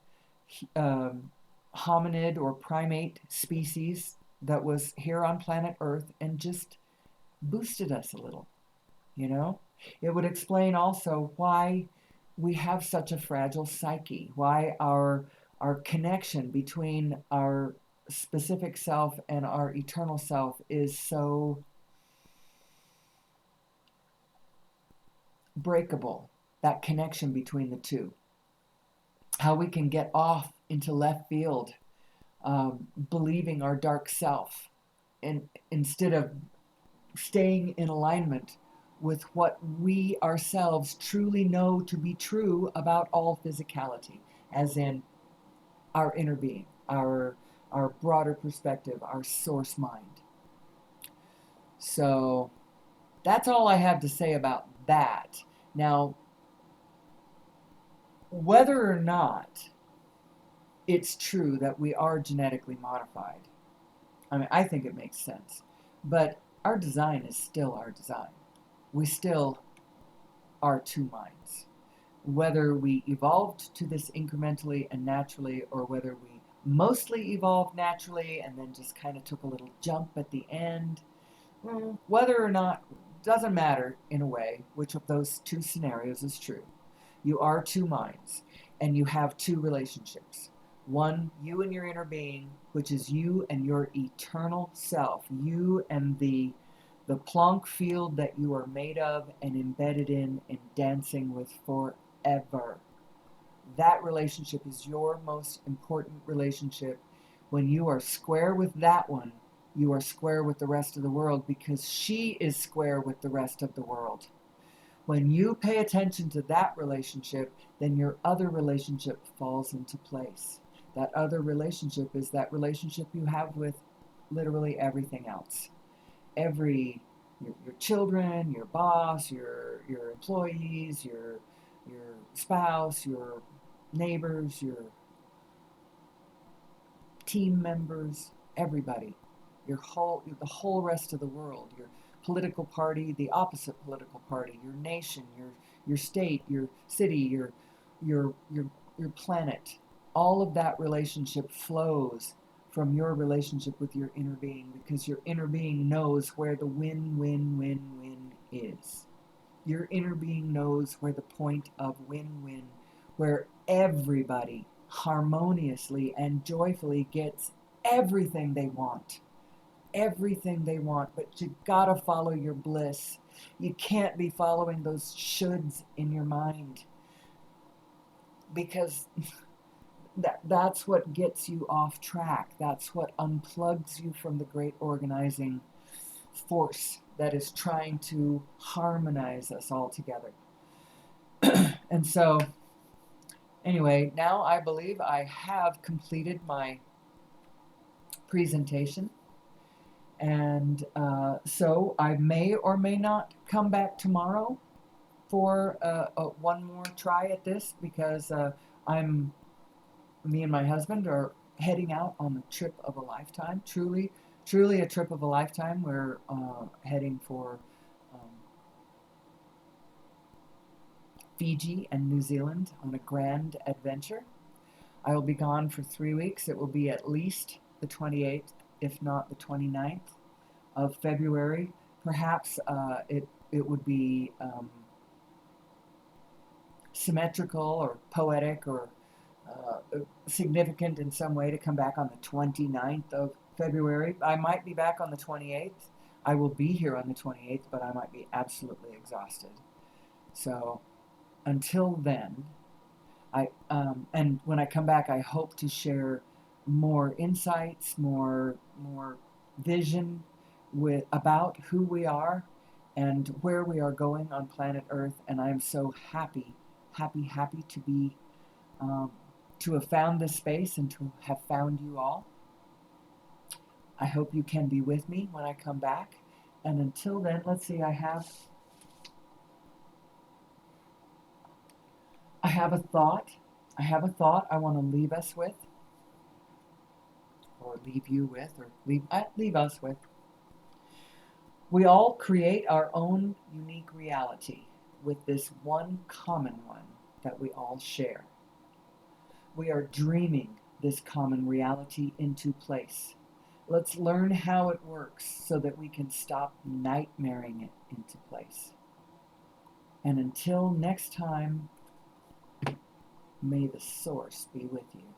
um, hominid or primate species that was here on planet Earth and just boosted us a little, you know? It would explain also why we have such a fragile psyche, why our connection between our specific self and our eternal self is so breakable, that connection between the two. How we can get off into left field, believing our dark self, and instead of staying in alignment with what we ourselves truly know to be true about all physicality, as in our inner being, our broader perspective, our source mind. So that's all I have to say about that. Now, whether or not it's true that we are genetically modified, I mean, I think it makes sense. But our design is still our design. We still are two minds. Whether we evolved to this incrementally and naturally, or whether we mostly evolved naturally and then just kind of took a little jump at the end, whether or not, doesn't matter in a way which of those two scenarios is true. You are two minds, and you have two relationships. One, you and your inner being, which is you and your eternal self, you and the Planck field that you are made of and embedded in and dancing with forever. That relationship is your most important relationship. When you are square with that one, you are square with the rest of the world, because she is square with the rest of the world. When you pay attention to that relationship, then your other relationship falls into place. That other relationship is that relationship you have with literally everything else. Your children, your boss, your employees, your spouse, your neighbors, your team members, everybody, the whole rest of the world, your political party, the opposite political party, your nation, your state, your city, your planet. All of that relationship flows from your relationship with your inner being, because your inner being knows where the win-win-win-win is. Your inner being knows where the point of win-win, where everybody harmoniously and joyfully gets everything they want. Everything they want, but you gotta follow your bliss. You can't be following those shoulds in your mind, because that's what gets you off track. That's what unplugs you from the great organizing force that is trying to harmonize us all together. And so, anyway, now I believe I have completed my presentation. And so I may or may not come back tomorrow for one more try at this, because me and my husband are heading out on the trip of a lifetime. Truly, truly a trip of a lifetime. We're heading for Fiji and New Zealand on a grand adventure. I will be gone for 3 weeks. It will be at least the 28th, if not the 29th of February. Perhaps it would be symmetrical or poetic or significant in some way to come back on the 29th of February. I might be back on the 28th. I will be here on the 28th, but I might be absolutely exhausted. So until then, and when I come back, I hope to share more insights, more vision about who we are and where we are going on planet Earth. And I am so happy to be to have found this space and to have found you all. I hope you can be with me when I come back. And until then, let's see, I have have a thought. I want to leave us with, or leave you with, or leave us with. We all create our own unique reality with this one common one that we all share. We are dreaming this common reality into place. Let's learn how it works so that we can stop nightmaring it into place. And until next time, may the source be with you.